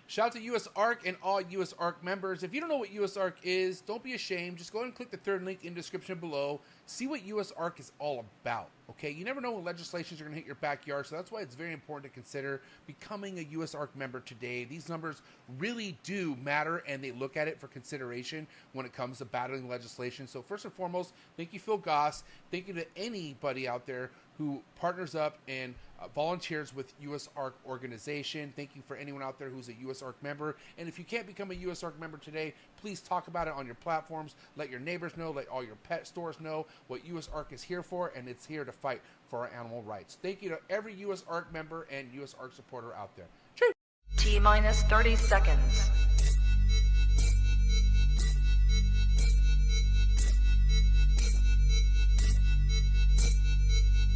Shout out to USARK and all USARK members. If you don't know what USARK is, don't be ashamed. Just go ahead and click the third link in the description below. See what USARK is all about, okay? You never know when legislations are going to hit your backyard, so that's why it's very important to consider becoming a USARK member today. These numbers really do matter, and they look at it for consideration when it comes to battling legislation. So first and foremost, thank you, Phil Goss. Thank you to anybody out there who partners up and volunteers with USARK organization. Thank you for anyone out there who's a USARK member. And if you can't become a USARK member today, please talk about it on your platforms. Let your neighbors know, let all your pet stores know what USARK is here for, and it's here to fight for our animal rights. Thank you to every USARK member and USARK supporter out there. Choo! T-minus 30 seconds.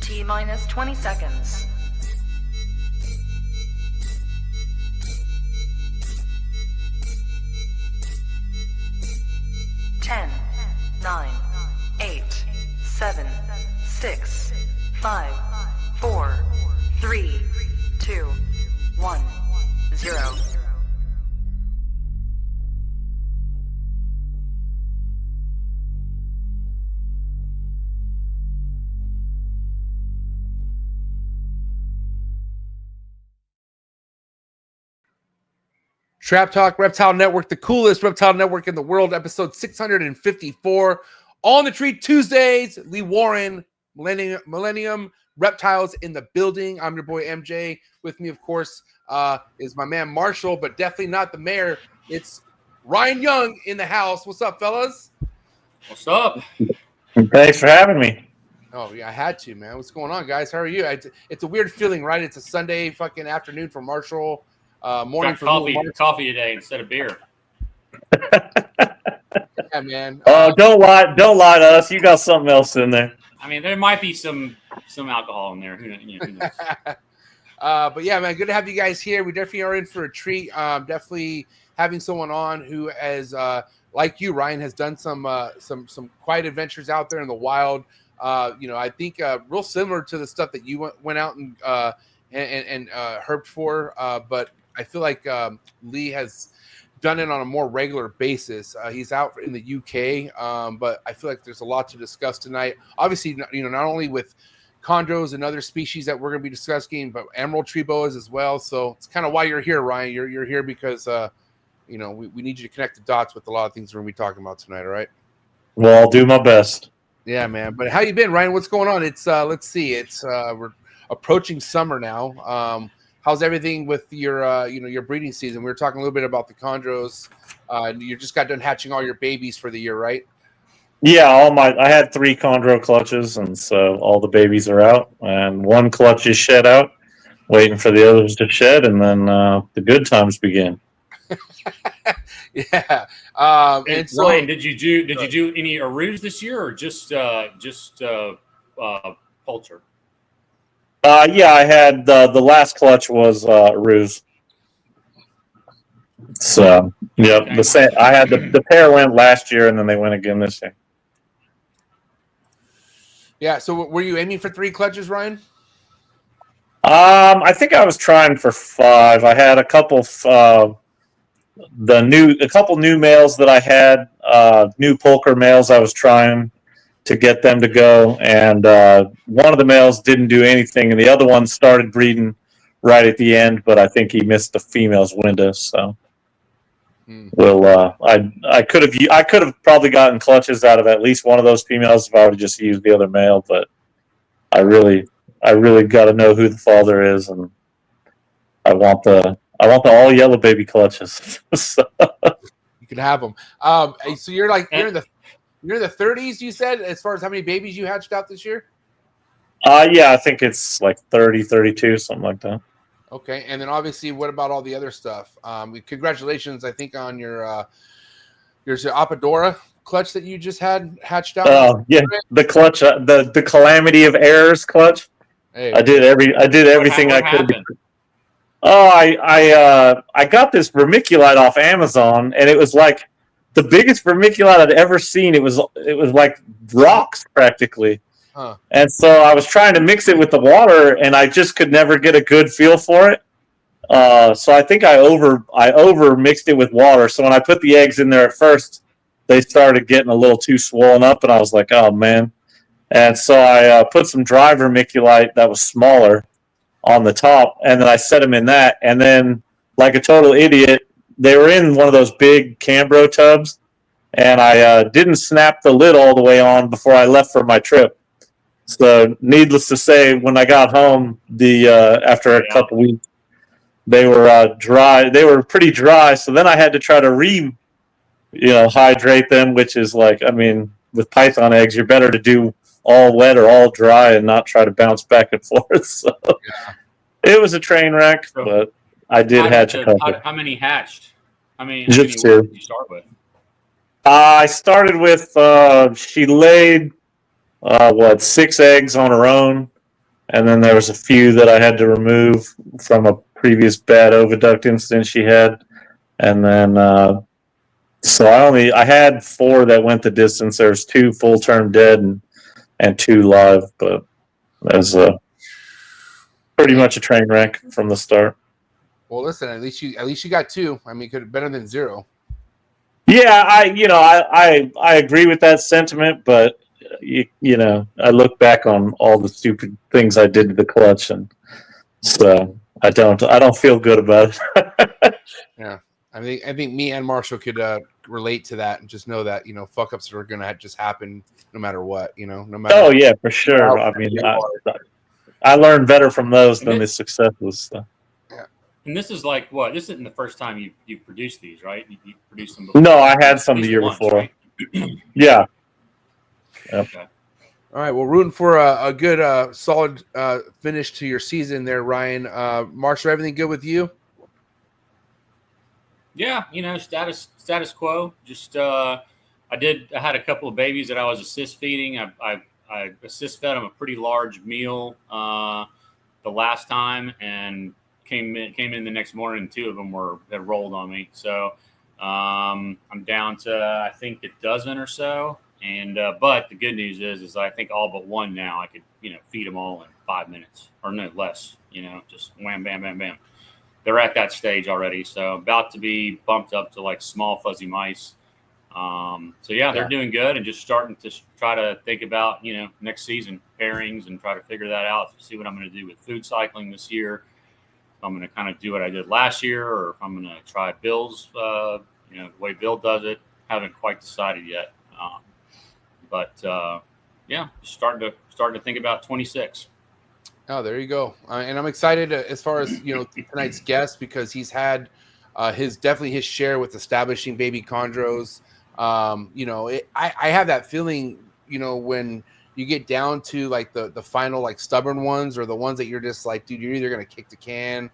T-minus 20 seconds. 10, 9, 8, 7, 6, 5, 4, 3, 2, 1, 0. Trap Talk Reptile Network, the coolest reptile network in the world, episode 654. On the Tree Tuesdays, Lee Warren, Millennium, Reptiles in the building. I'm your boy MJ. With me, of course, is my man Marshall, but definitely not the mayor. It's Ryan Young in the house. What's up, fellas? What's up? Thanks for having me. Oh, yeah, I had to, man. What's going on, guys? How are you? It's a weird feeling, right? It's a Sunday fucking afternoon for Marshall. Morning for coffee today instead of beer. Yeah, man. Oh, don't lie to us. You got something else in there. I mean, there might be some alcohol in there. Who knows? But yeah, man, good to have you guys here. We definitely are in for a treat. Definitely having someone on who has, like you, Ryan, has done some quiet adventures out there in the wild. I think real similar to the stuff that you went out and herped for, but I feel like Lee has done it on a more regular basis. He's out in the UK, but I feel like there's a lot to discuss tonight. Obviously, not only with chondros and other species that we're going to be discussing, but emerald tree boas as well. So it's kind of why you're here, Ryan. You're here because we need you to connect the dots with a lot of things we're going to be talking about tonight. All right. Well, I'll do my best. Yeah, man. But how you been, Ryan? What's going on? It's let's see. It's we're approaching summer now. How's everything with your breeding season? We were talking a little bit about the chondros. You just got done hatching all your babies for the year, right? Yeah, I had 3 chondro clutches, and so all the babies are out, and 1 clutch is shed out, waiting for the others to shed, and then the good times begin. Yeah. And so, Ryan, did you do any aroos this year, or just poultry? Yeah, I had the last clutch was ruse. So, yep, okay. I had the pair went last year, and then they went again this year. Yeah. So, were you aiming for 3 clutches, Ryan? I think I was trying for 5. I had a couple new males that I had, new pulcher males. I was trying to get them to go, and one of the males didn't do anything, and the other one started breeding right at the end, but I think he missed the female's window. So, I could have probably gotten clutches out of at least one of those females if I would have just used the other male, but I really got to know who the father is, and I want the all yellow baby clutches. So. You can have them. So you're in the 30s, you said, as far as how many babies you hatched out this year? Yeah, I think it's like 30, 32, something like that. Okay, and then obviously, what about all the other stuff? Congratulations, I think, on your Apadora clutch that you just had hatched out. Oh, yeah, the clutch, the Calamity of Errors clutch. Hey, I did everything I could. Oh, I got this vermiculite off Amazon, and it was like the biggest vermiculite I'd ever seen. It was like rocks practically. Huh. And so I was trying to mix it with the water, and I just could never get a good feel for it. So I think I over mixed it with water. So when I put the eggs in there at first, they started getting a little too swollen up, and I was like, oh man. And so I put some dry vermiculite that was smaller on the top, and then I set them in that. And then, like a total idiot, they were in one of those big Cambro tubs, and I didn't snap the lid all the way on before I left for my trip. So, needless to say, when I got home, after a couple weeks, they were dry. They were pretty dry. So then I had to try to hydrate them, which is like, I mean, with python eggs, you're better to do all wet or all dry and not try to bounce back and forth. So it was a train wreck, but I did hatch a couple. How many hatched? Just two. What did you start with? I started with she laid 6 eggs on her own, and then there was a few that I had to remove from a previous bad oviduct incident she had, and then so I had 4 that went the distance. There was 2 full term dead and 2 live, but that was pretty much a train wreck from the start. Well, listen, at least you got 2. I mean, could have better than 0. Yeah, I agree with that sentiment, but I look back on all the stupid things I did to the clutch, and so I don't feel good about it. Yeah, I think me and Marshall could relate to that and just know that fuck ups are gonna just happen no matter what. No matter. Oh yeah, for sure. I mean, I learned better from those than the successes. So. Yeah. And this is like what? This isn't the first time you've produced these, right? You produced them before. No, I had some the year before. Right? Yeah. Yep. Okay. All right. Well, rooting for a good, solid finish to your season there, Ryan. Marshall, everything good with you? Yeah, status quo. Just I had a couple of babies that I was assist feeding. I assist fed them a pretty large meal the last time, and came in the next morning, and 2 of them had rolled on me. So I'm down to I think a dozen or so. And but the good news is I think all but 1 now I could feed them all in 5 minutes or no less. Just wham bam bam bam. They're at that stage already, so about to be bumped up to like small fuzzy mice. They're doing good, and just starting to try to think about next season pairings and try to figure that out. See what I'm going to do with food cycling this year. If I'm going to kind of do what I did last year, or if I'm going to try Bill's the way Bill does it. Haven't quite decided yet. Starting to think about 26. Oh, there you go. And I'm excited as far as tonight's guest, because he's had his share with establishing baby chondros. I have that feeling, when you get down to like the final like stubborn ones, or the ones that you're just like, dude, you're either gonna kick the can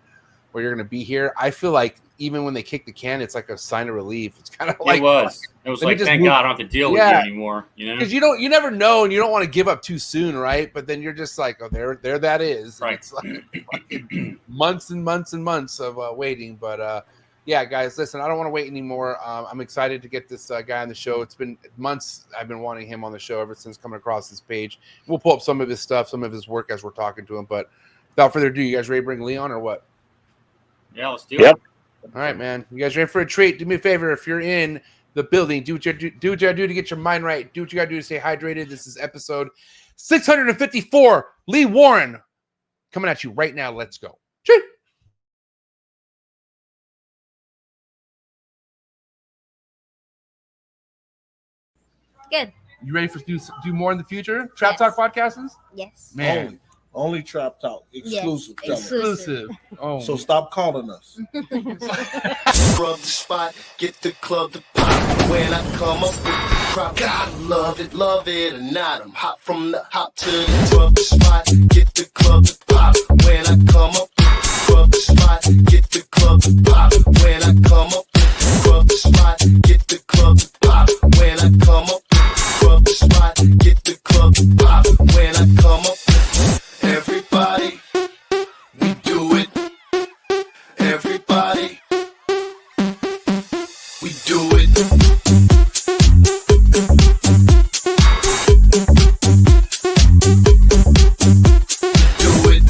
or you're gonna be here. I feel like even when they kick the can, it's like a sign of relief. It's kind of like it was like, thank God I don't have to deal with you anymore. Because you never know, and you don't want to give up too soon, right? But then you're just like, oh, there that is. Right. It's like months and months and months of waiting. But yeah, guys, listen, I don't want to wait anymore. I'm excited to get this guy on the show. It's been months I've been wanting him on the show ever since coming across this page. We'll pull up some of his stuff, some of his work as we're talking to him. But without further ado, you guys ready to bring Leon or what? Yeah, let's do it. All right, man. You guys ready for a treat? Do me a favor. If you're in the building, do what you gotta do to get your mind right. Do what you gotta do to stay hydrated. This is episode 654. Lee Warren coming at you right now. Let's go. Cheers. Good. You ready for do more in the future? Trap Talk podcasts? Yes. Man. Only Trap Talk. Exclusive. Yes, Exclusive. Oh. So stop calling us. Rub the spot, get the club to pop. When I come up with the crowd, gotta love it or not. I'm hot from the hop to the rub the spot, get the club to pop. When I come up with the rub the spot, get the club to pop. When I come up with the rub the spot, get the club to pop. When I come up with the rub the spot, get the club to pop. When I come up with everybody, we do it. Everybody, we do it. Do it.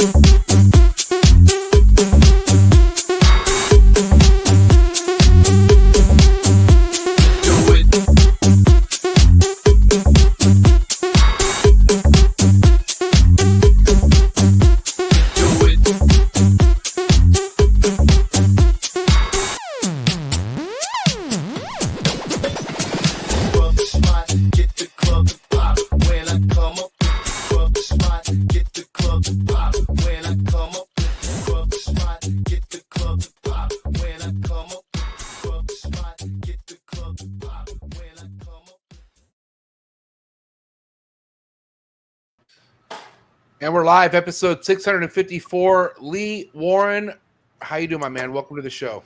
And we're live, episode 654. Lee Warren, how you doing, my man? Welcome to the show.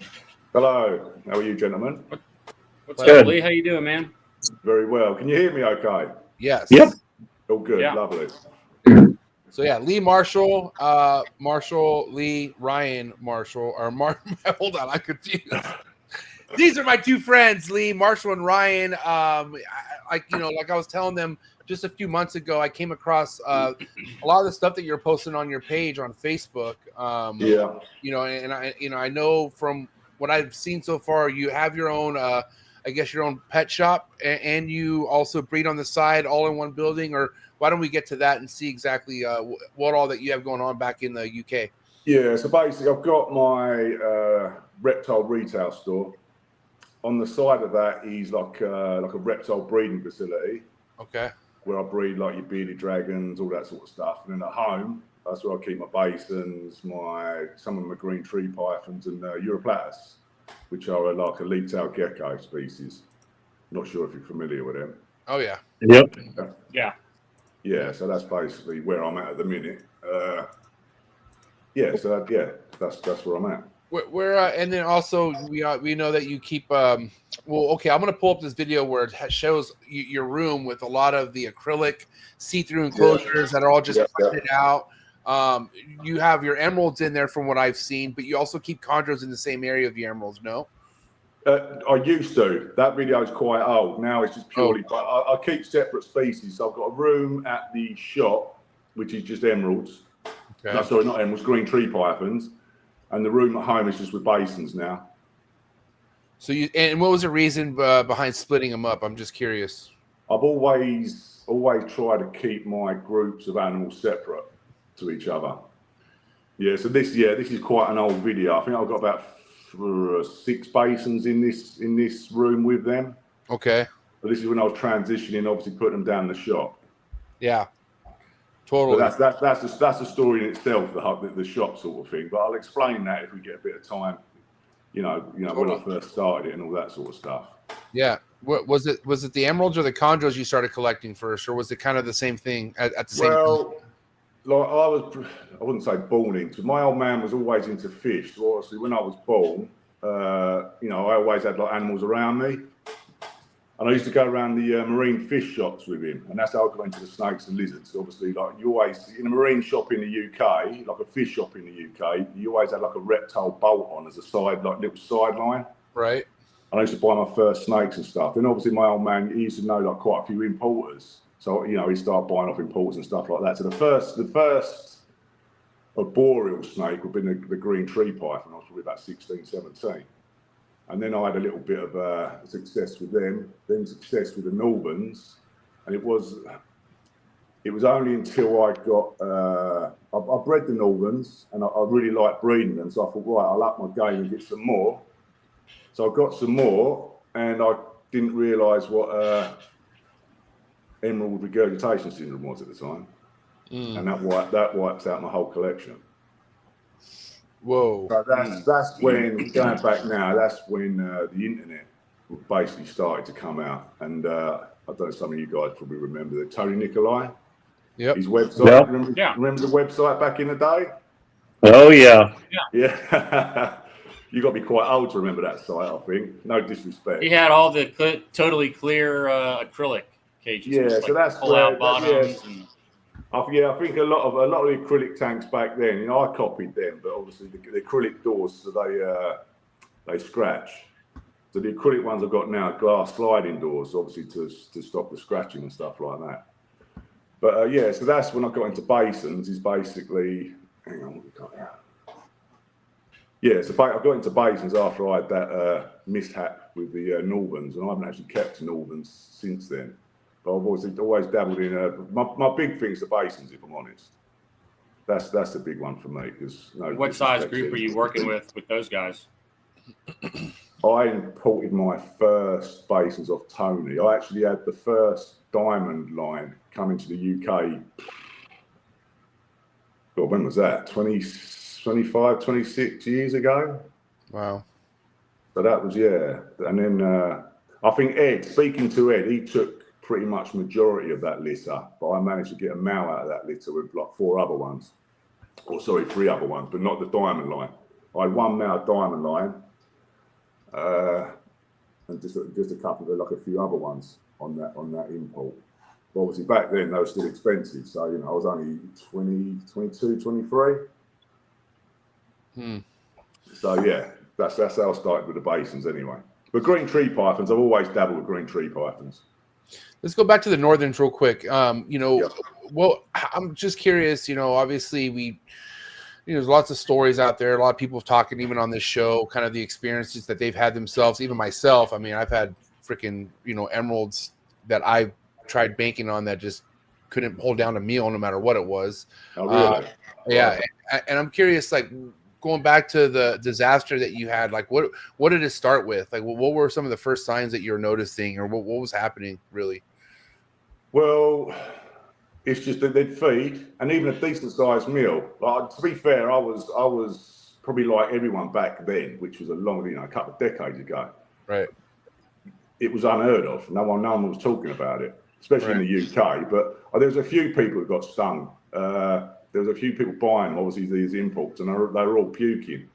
Hello. How are you, gentlemen? What's up, Lee? How you doing, man? Very well. Can you hear me okay? Yes. Yep. All good. Yeah. Lovely. So, yeah, Lee Marshall, Marshall, Lee, Ryan Marshall, or hold on, I'm confused. These are my two friends, Lee, Marshall, and Ryan. Like I was telling them just a few months ago, I came across a lot of the stuff that you're posting on your page on Facebook. I know from what I've seen so far, you have your own, your own pet shop, and you also breed on the side, all in one building. Or why don't we get to that and see exactly what all that you have going on back in the UK? Yeah. So basically, I've got my reptile retail store. On the side of that is like a reptile breeding facility. Okay. Where I breed like your bearded dragons, all that sort of stuff. And then at home, that's where I keep my basins, some of my green tree pythons, and Europlatus, which are like a leaf-tailed gecko species. Not sure if you're familiar with them. Oh yeah. Yep. Yeah. So that's basically where I'm at the minute. That's where I'm at. Where and then also we know that you keep I'm gonna pull up this video where it shows your room with a lot of the acrylic see-through enclosures that are all just printed out. You have your emeralds in there from what I've seen, but you also keep chondros in the same area of your emeralds. No, I used to. That video is quite old now. It's just purely. But I keep separate species. So I've got a room at the shop which is just emeralds. Okay. No, sorry, not emeralds. Green tree pythons. And the room at home is just with basins now. So and what was the reason behind splitting them up? I'm just curious. I've always tried to keep my groups of animals separate to each other. Yeah, so this is quite an old video. I think I've got about 6 basins in this room with them. Okay. But this is when I was transitioning, obviously putting them down the shop. Yeah. Totally. But that's a story in itself, the shop sort of thing. But I'll explain that if we get a bit of time. Totally. When I first started it and all that sort of stuff. Yeah. What was it? Was it the emeralds or the chondros you started collecting first, or was it kind of the same thing at the same time? Well, like I wouldn't say born into. My old man was always into fish. So obviously, when I was born, I always had like animals around me. And I used to go around the marine fish shops with him, and that's how I got into the snakes and lizards. Obviously, like you always in a marine shop in the UK, like a fish shop in the UK, you always had like a reptile bolt on as a side, like little sideline. Right. And I used to buy my first snakes and stuff. Then obviously my old man, he used to know like quite a few importers, so he started buying off importers and stuff like that. So the first arboreal snake would be the green tree python. I was probably about 16, 17. And then I had a little bit of success with them, then success with the Northern, and it was only until I got I bred the Northerns, and I really liked breeding them, so I thought, right, I'll up my game and get some more. So I got some more, and I didn't realise what emerald regurgitation syndrome was at the time, and that wipes out my whole collection. Whoa. So that's when, going back now, that's when the internet basically started to come out. And I don't know, some of you guys probably remember that Tony Nicolai. Yep. His website. Yep. Remember the website back in the day? Oh, yeah. Yeah. You got to be quite old to remember that site, I think. No disrespect. He had all the totally clear acrylic cages. Yeah, so that's pull-out bottoms. I think a lot of the acrylic tanks back then, I copied them, but obviously the acrylic doors, so they scratch. So the acrylic ones I've got now are glass sliding doors, obviously to stop the scratching and stuff like that. But so that's when I got into basins. Is basically, hang on, what we got here? Yeah, so I got into basins after I had that mishap with the Northerns, and I haven't actually kept Northerns since then. But I've always dabbled in. My big thing is the basins, if I'm honest. That's the big one for me. What size group are you working with those guys? I imported my first basins off Tony. I actually had the first diamond line coming to the UK. Well, when was that? 25, 26 years ago. Wow. So that was, And then I think Ed, speaking to Ed, he took pretty much majority of that litter, but I managed to get a male out of that litter with like 3 other ones, but not the diamond line. I had 1 male diamond line, and just a couple of like a few other ones on that import. But obviously back then they were still expensive, so you know I was only 20, 22, 23. So yeah, that's how I started with the basins anyway. But green tree pythons, I've always dabbled with green tree pythons. Let's go back to the northerns real quick. Well, I'm just curious. Obviously there's lots of stories out there. A lot of people talking even on this show, kind of the experiences that they've had themselves. Even myself. I mean, I've had freaking emeralds that I tried banking on that just couldn't hold down a meal no matter what it was. Oh, really? Yeah, and I'm curious, like, going back to the disaster that you had, like what did it start with? Like, what were some of the first signs that you were noticing, or what was happening really? Well, it's just that they'd feed, and even a decent sized meal. Like, to be fair, I was probably like everyone back then, which was a couple of decades ago. Right. It was unheard of. No one was talking about it, especially in the UK. But there was a few people who got stung. There was a few people buying, obviously, these imports, and they were all puking.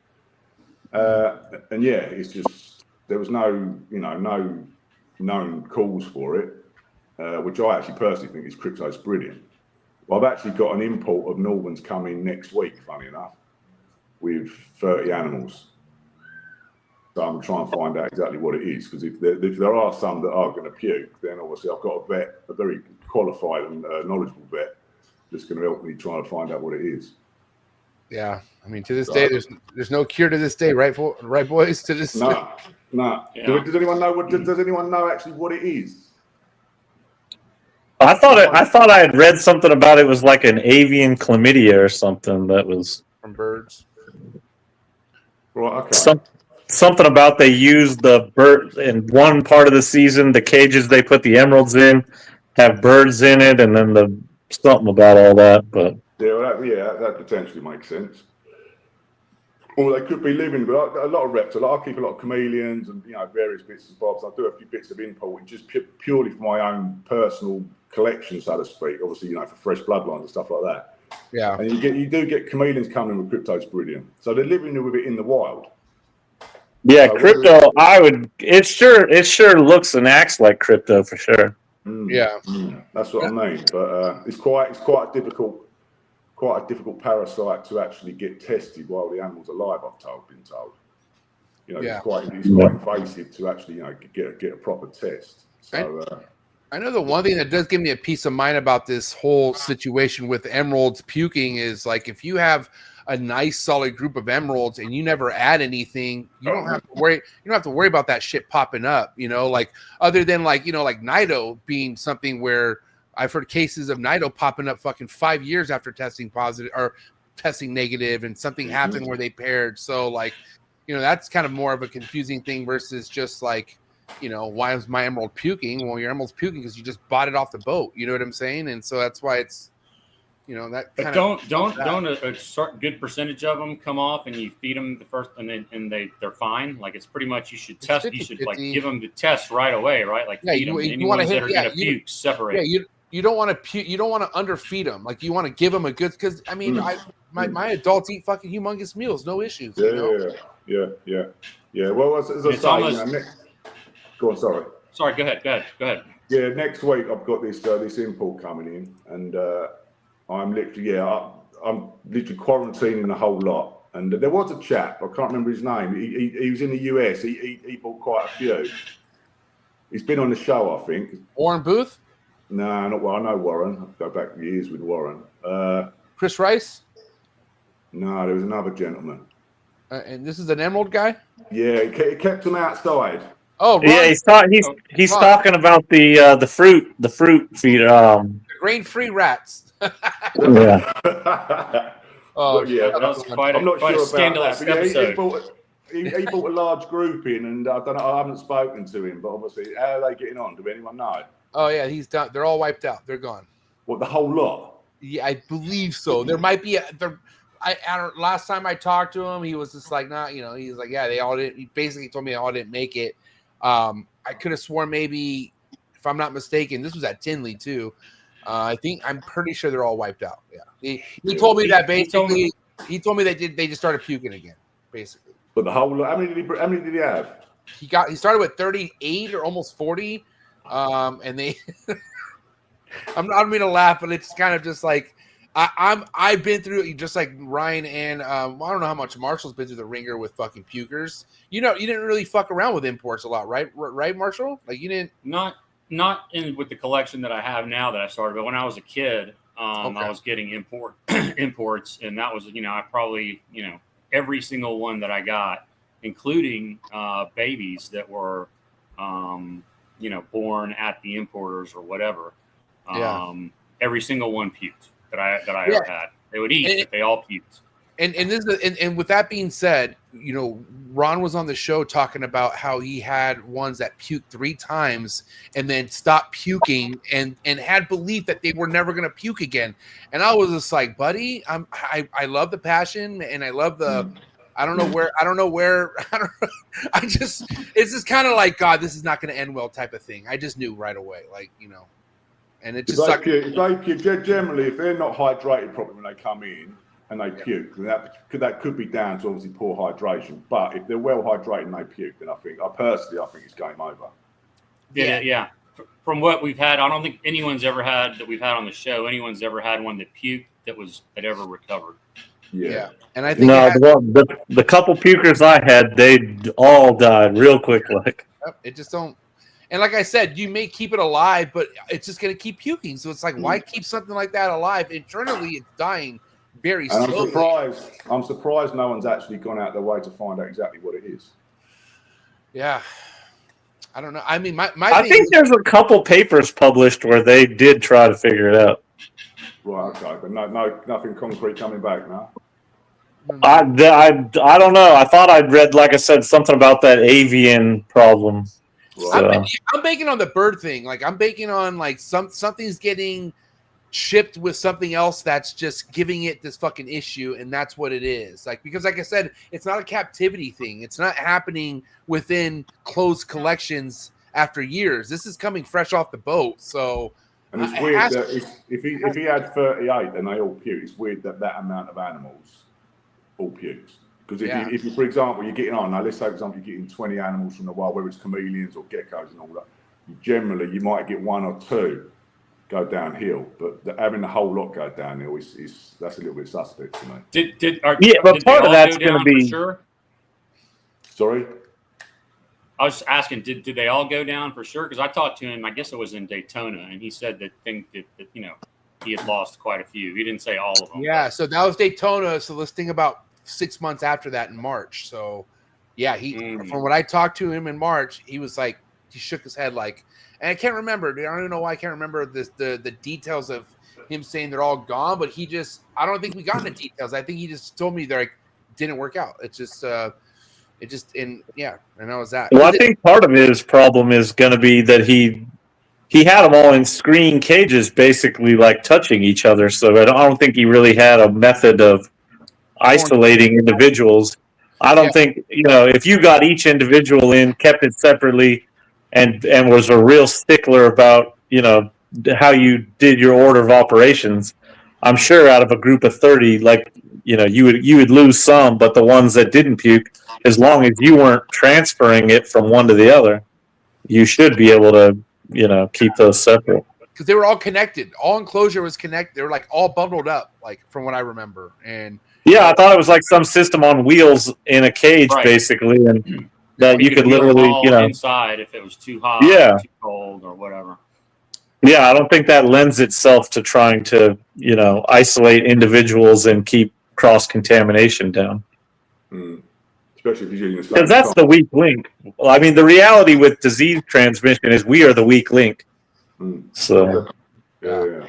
And yeah, it's just there was no known cause for it, which I actually personally think is crypto's brilliant. Well, I've actually got an import of Northerns coming next week, funny enough, with 30 animals. So I'm trying to find out exactly what it is, because if there are some that are going to puke, then obviously I've got a very qualified and knowledgeable vet that's going to help me try to find out what it is. Yeah, I mean, to this day, there's no cure to this day, right, boys? To this. No. Yeah. Does anyone know Does anyone know actually what it is? I thought I had read something about it was like an avian chlamydia or something that was from birds. Right. Okay. Something about they use the bird in one part of the season. The cages they put the emeralds in have birds in it, and then something about all that. But that potentially makes sense. Or they could be living, but a lot of reptiles. I keep a lot of chameleons and various bits and bobs. I do a few bits of importing just purely for my own personal collection, so to speak. Obviously, for fresh bloodlines and stuff like that. Yeah. And you do get chameleons coming with crypto's brilliant. So they're living with it in the wild. Yeah, crypto. It sure looks and acts like crypto for sure. That's what I mean. But it's quite a difficult parasite to actually get tested while the animal's alive. I've been told. It's quite invasive to actually get a proper test. So I know the one thing that does give me a peace of mind about this whole situation with emeralds puking is, like, if you have a nice solid group of emeralds and you never add anything, you don't have to worry. You don't have to worry about that shit popping up. Like, other than like Nido being something where I've heard cases of Nido popping up fucking 5 years after testing positive or testing negative, and something happened where they paired. So like, that's kind of more of a confusing thing versus just like, why is my emerald puking? Well, your emerald's puking because you just bought it off the boat. You know what I'm saying? And so that's why it's, that. But don't a good percentage of them come off and you feed them the first, and they're fine. Like, it's pretty much you should test. 50, you should 50. Like give them the test right away, right? Like feed them. Any ones that are going to puke, separate. Yeah, you don't want to you don't want to underfeed them. Like, you want to give them a good, because I mean, my adults eat fucking humongous meals, no issues. Yeah. Well, as I say, go on. Sorry. Go ahead. Yeah, next week I've got this import coming in, and I'm literally quarantining the whole lot. And there was a chap, I can't remember his name. He was in the US. He bought quite a few. He's been on the show, I think. Warren Booth? No, not well. I know Warren. I go back years with Warren. Chris Rice? No, there was another gentleman. And this is an emerald guy? Yeah, he kept him outside. Oh, Ron. Yeah, he's talking about the fruit feed. The grain-free rats. Yeah. That was quite I'm not quite sure a scandalous about that. episode. He brought a large group in, and I don't know. I haven't spoken to him, but obviously, how are they getting on? Do anyone know? Oh yeah, he's done. They're all wiped out. They're gone. What, the whole lot? Yeah, I believe so. There might be last time I talked to him, he was just like, nah, he's like, yeah, they all didn't. He basically told me they all didn't make it. I could have sworn maybe if I'm not mistaken. This was at Tinley too. I'm pretty sure they're all wiped out. Yeah, he told me that basically. He told me they just started puking again, basically. But the whole, how many did he have? He started with 38 or almost 40, and they. I don't mean to laugh, but it's kind of just like I've been through it, just like Ryan and I don't know how much Marshall's been through the ringer with fucking pukers. You didn't really fuck around with imports a lot, right? Right, Marshall? Like you didn't not with the collection that I have now that I started, but when I was a kid, I was getting imports, and that was I probably every single one that I got, including babies that were born at the importers or whatever. Every single one puked that I ever had. They would eat, but they all puked. And with that being said, Ron was on the show talking about how he had ones that puked 3 times and then stopped puking and had belief that they were never going to puke again. And I was just like, buddy, I love the passion and I love the. It's just kind of like, God, this is not going to end well type of thing. I just knew right away, and it just sucked. Generally, if they're not hydrated properly when they come in and they puke, then that could be down to obviously poor hydration. But if they're well hydrated and they puke, then I think it's game over. Yeah. From what we've had, I don't think anyone's ever had that we've had on the show. Anyone's ever had one that puked that ever recovered. Yeah. And I think the couple pukers I had, they all died real quick. It just don't. And like I said, you may keep it alive, but it's just going to keep puking. So it's like, why keep something like that alive? Internally, it's dying very slowly. I'm surprised no one's actually gone out their way to find out exactly what it is. Yeah. I don't know. I mean, I think there's a couple papers published where they did try to figure it out. Right, okay. But nothing concrete coming back now. I don't know. I thought I'd read, like I said, something about that avian problem. Right. I'm banking on the bird thing. Like I'm banking on like something's getting shipped with something else that's just giving it this fucking issue, and that's what it is. Like because like I said, it's not a captivity thing. It's not happening within closed collections after years. This is coming fresh off the boat. So and it's weird that if he had 38 and they all puke, it's weird that amount of animals all pukes. Because if you, for example, you're getting on, now let's say, for example, you're getting 20 animals from the wild, whether it's chameleons or geckos and all that, generally you might get 1 or 2 go downhill, but having the whole lot go downhill that's a little bit suspect to me. But part of that's going to be. Sure? Sorry? I was just asking, did they all go down for sure? Because I talked to him, I guess it was in Daytona, and he said that he had lost quite a few. He didn't say all of them. Yeah, so that was Daytona. So let's think about 6 months after that in March. So yeah, from what I talked to him in March, he was like, he shook his head like, and I can't remember. I don't even know why I can't remember the details of him saying they're all gone, but I don't think we got the details. I think he just told me they're didn't work out. It's just, and that was that. Well, I think part of his problem is going to be that he had them all in screen cages, basically like touching each other. So I don't think he really had a method of isolating individuals. I don't think, if you got each individual in, kept it separately, and was a real stickler about, how you did your order of operations, I'm sure out of a group of 30, you would lose some, but the ones that didn't puke, as long as you weren't transferring it from one to the other, you should be able to, keep those separate. Because they were all connected. All enclosure was connected. They were like all bundled up, like from what I remember. And yeah, I thought it was like some system on wheels in a cage, basically, and that you could literally, inside if it was too hot, too cold, or whatever. Yeah, I don't think that lends itself to trying to, isolate individuals and keep cross contamination down. Especially if you're using the same. Because that's the weak link. Well, I mean, the reality with disease transmission is we are the weak link. So. Yeah.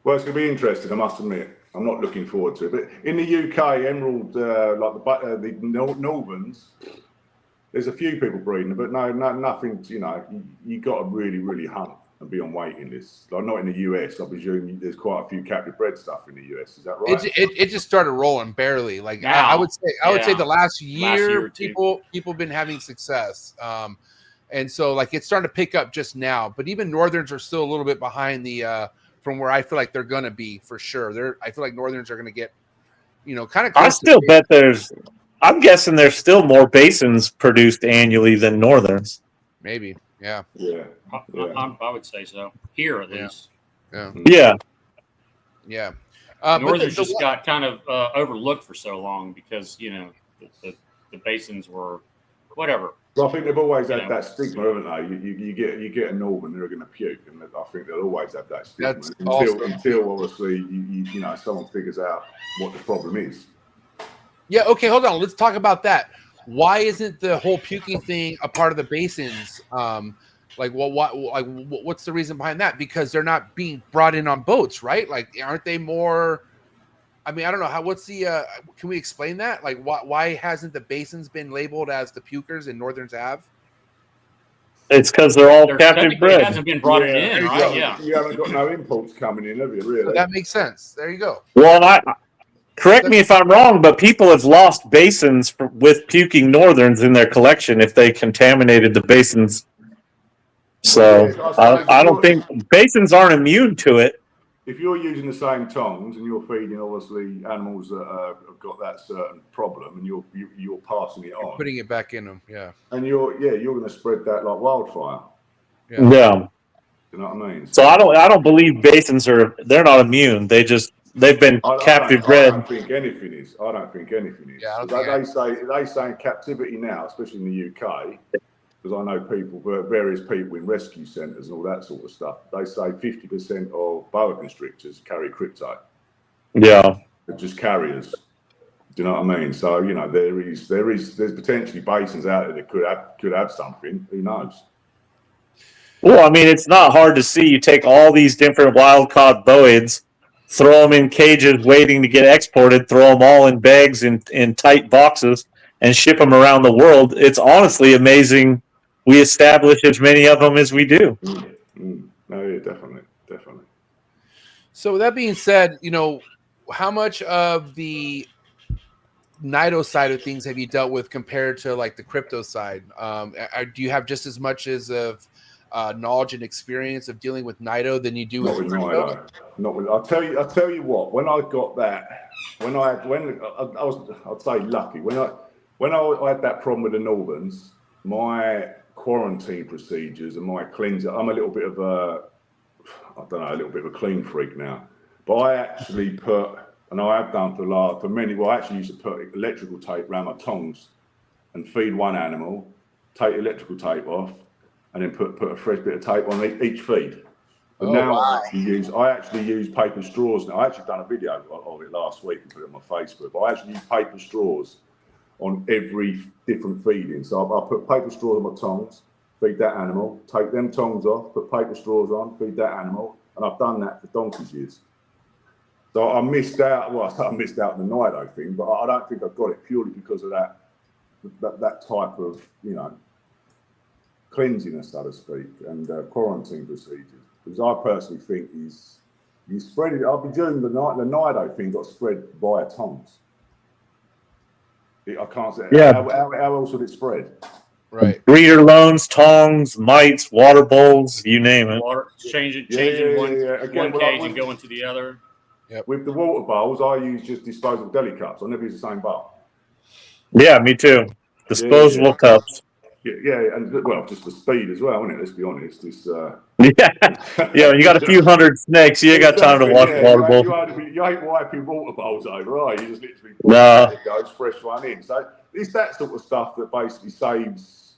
Well, it's going to be interesting, I must admit. I'm not looking forward to it. But in the UK, emerald, like the Northerns, there's a few people breeding, but nothing. You got to really, really hunt and be on waiting list. Like not in the US. I presume there's quite a few captive bred stuff in the US. Is that right? It just started rolling barely. Like now, I would say the last year people been having success. And so like it's starting to pick up just now, but even Northerns are still a little bit behind the from where I feel like they're gonna be for sure. I feel like Northerns are gonna get, kind of. I still bet I'm guessing there's still more basins produced annually than Northerns. Maybe, yeah. I would say so here at least. Yeah. Northerns just got kind of overlooked for so long because the basins were whatever. Well, I think they've always had that stigma, haven't they? You get a Northern, they're going to puke, and I think they'll always have that stigma until obviously someone figures out what the problem is. Yeah. Okay. Hold on. Let's talk about that. Why isn't the whole puking thing a part of the basins? What's the reason behind that? Because they're not being brought in on boats, right? Like, aren't they more? I mean, I don't know how. What's the? Can we explain that? Like, why hasn't the basins been labeled as the pukers and Northerns have? It's because they're all captive bred. It hasn't been brought in, right? Yeah. You haven't got no imports coming in, have you? Really? So that makes sense. There you go. Well, correct me if I'm wrong, but people have lost basins with puking Northerns in their collection if they contaminated the basins. So I don't think basins aren't immune to it. If you're using the same tongs and you're feeding obviously animals that have got that certain problem, and you're passing it on, putting it back in them, and you're going to spread that like wildfire. Yeah. You know what I mean? So I don't believe basins they're not immune. They've been captive bred. I don't think anything is. Yeah, they say in captivity now, especially in the UK. Because I know various people in rescue centres and all that sort of stuff. They say 50% of boa constrictors carry crypto. Yeah, they're just carriers. Do you know what I mean? So there's potentially basins out there that could have something. Who knows? Well, I mean, it's not hard to see. You take all these different wild-caught boids, throw them in cages waiting to get exported, throw them all in bags in tight boxes, and ship them around the world. It's honestly amazing we establish as many of them as we do. No, yeah, definitely. So with that being said, how much of the Nido side of things have you dealt with compared to like the crypto side? Do you have just as much as of knowledge and experience of dealing with Nido than you do with crypto? Not with. I'll tell you what. When I got that, I was, I'd say lucky. When I had that problem with the Northerns, my quarantine procedures and my cleanser. I'm a little bit of a clean freak now. But I actually put, and I have done for many. Well, I actually used to put electrical tape around my tongs and feed one animal, take the electrical tape off, and then put a fresh bit of tape on each feed. But now I actually use paper straws now. I actually done a video of it last week and put it on my Facebook. But I actually use paper straws on every different feeding. So I put paper straws on my tongs, feed that animal, take them tongs off, put paper straws on, feed that animal, and I've done that for donkey's years. So I missed out. Well, I missed out on the Nido thing, but I don't think I got it purely because of that type of cleansiness, so to speak, and quarantine procedures. Because I personally think you spread it. I'll be doing the Nido thing got spread via tongs. I can't say. Yeah. How else would it spread? Right. Breeder loans, tongs, mites, water bowls, you name it. Changing Again, one cage and going to the other. Yep. With the water bowls, I use just disposable deli cups. I never use the same bowl. Yeah, me too. Disposable cups. Yeah, and well, just for speed as well, isn't it? Let's be honest. It's yeah. You got a few hundred snakes. You ain't got time to wash water bowl. You ain't wiping water bowls over, are you? You just literally it goes fresh one in. So it's that sort of stuff that basically saves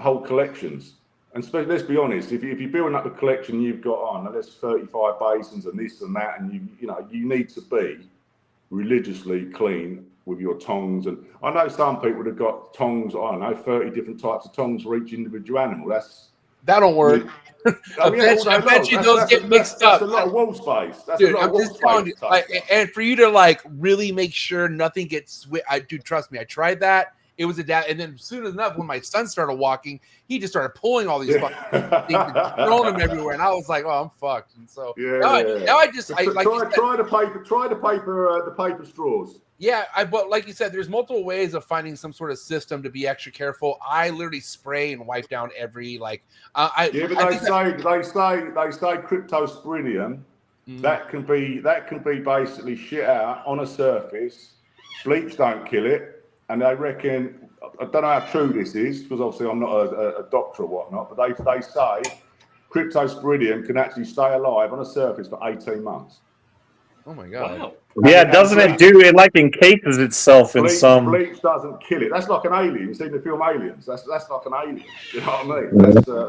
whole collections. And let's be honest, if you're building up a collection, you've got on there's 35 basins and this and that, and you need to be religiously clean with your tongs. And I know some people have got tongs, 30 different types of tongs for each individual animal. That don't work. I bet you those get mixed up. That's a lot of wall space. Dude, I'm just telling you, and for you to really make sure nothing gets dude, trust me, I tried that it was and then soon enough, when my son started walking, he just started pulling all these fucking things and throwing them everywhere, and I was like, "Oh, I'm fucked." And so now I just try the paper straws. Yeah, but like you said, there's multiple ways of finding some sort of system to be extra careful. I literally spray and wipe down every but they say cryptosporidium. That can be basically shit out on a surface. Bleach don't kill it, and they reckon, I don't know how true this is because obviously I'm not a doctor or whatnot, but they say cryptosporidium can actually stay alive on a surface for 18 months. Oh my god! Wow. Yeah, doesn't it do it like encases itself in some? Bleach doesn't kill it. That's like an alien. You seen the film Aliens? That's like an alien. You know what I mean?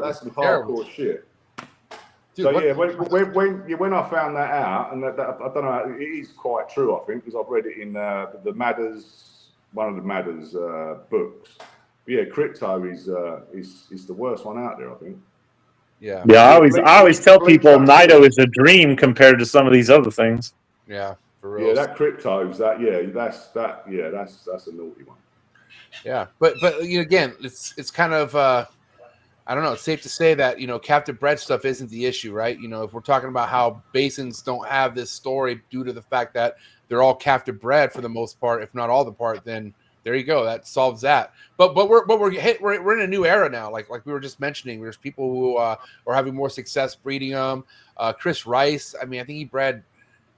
That's some hardcore shit. Dude, so when I found that out, and that I don't know, it is quite true. I think because I've read it in the Madders, one of the Madders books. But yeah, crypto is the worst one out there. I think. Yeah. Yeah, I always tell people Nido is a dream compared to some of these other things. Yeah, for real. Yeah, that crypto's that's a naughty one. Yeah, but again, it's kind of I don't know. It's safe to say that captive bred stuff isn't the issue, right? If we're talking about how basins don't have this story due to the fact that they're all captive bred for the most part, if not all the part, then there you go. That solves that. But we're in a new era now. Like we were just mentioning, there's people who are having more success breeding them. Chris Rice, I mean, I think he bred,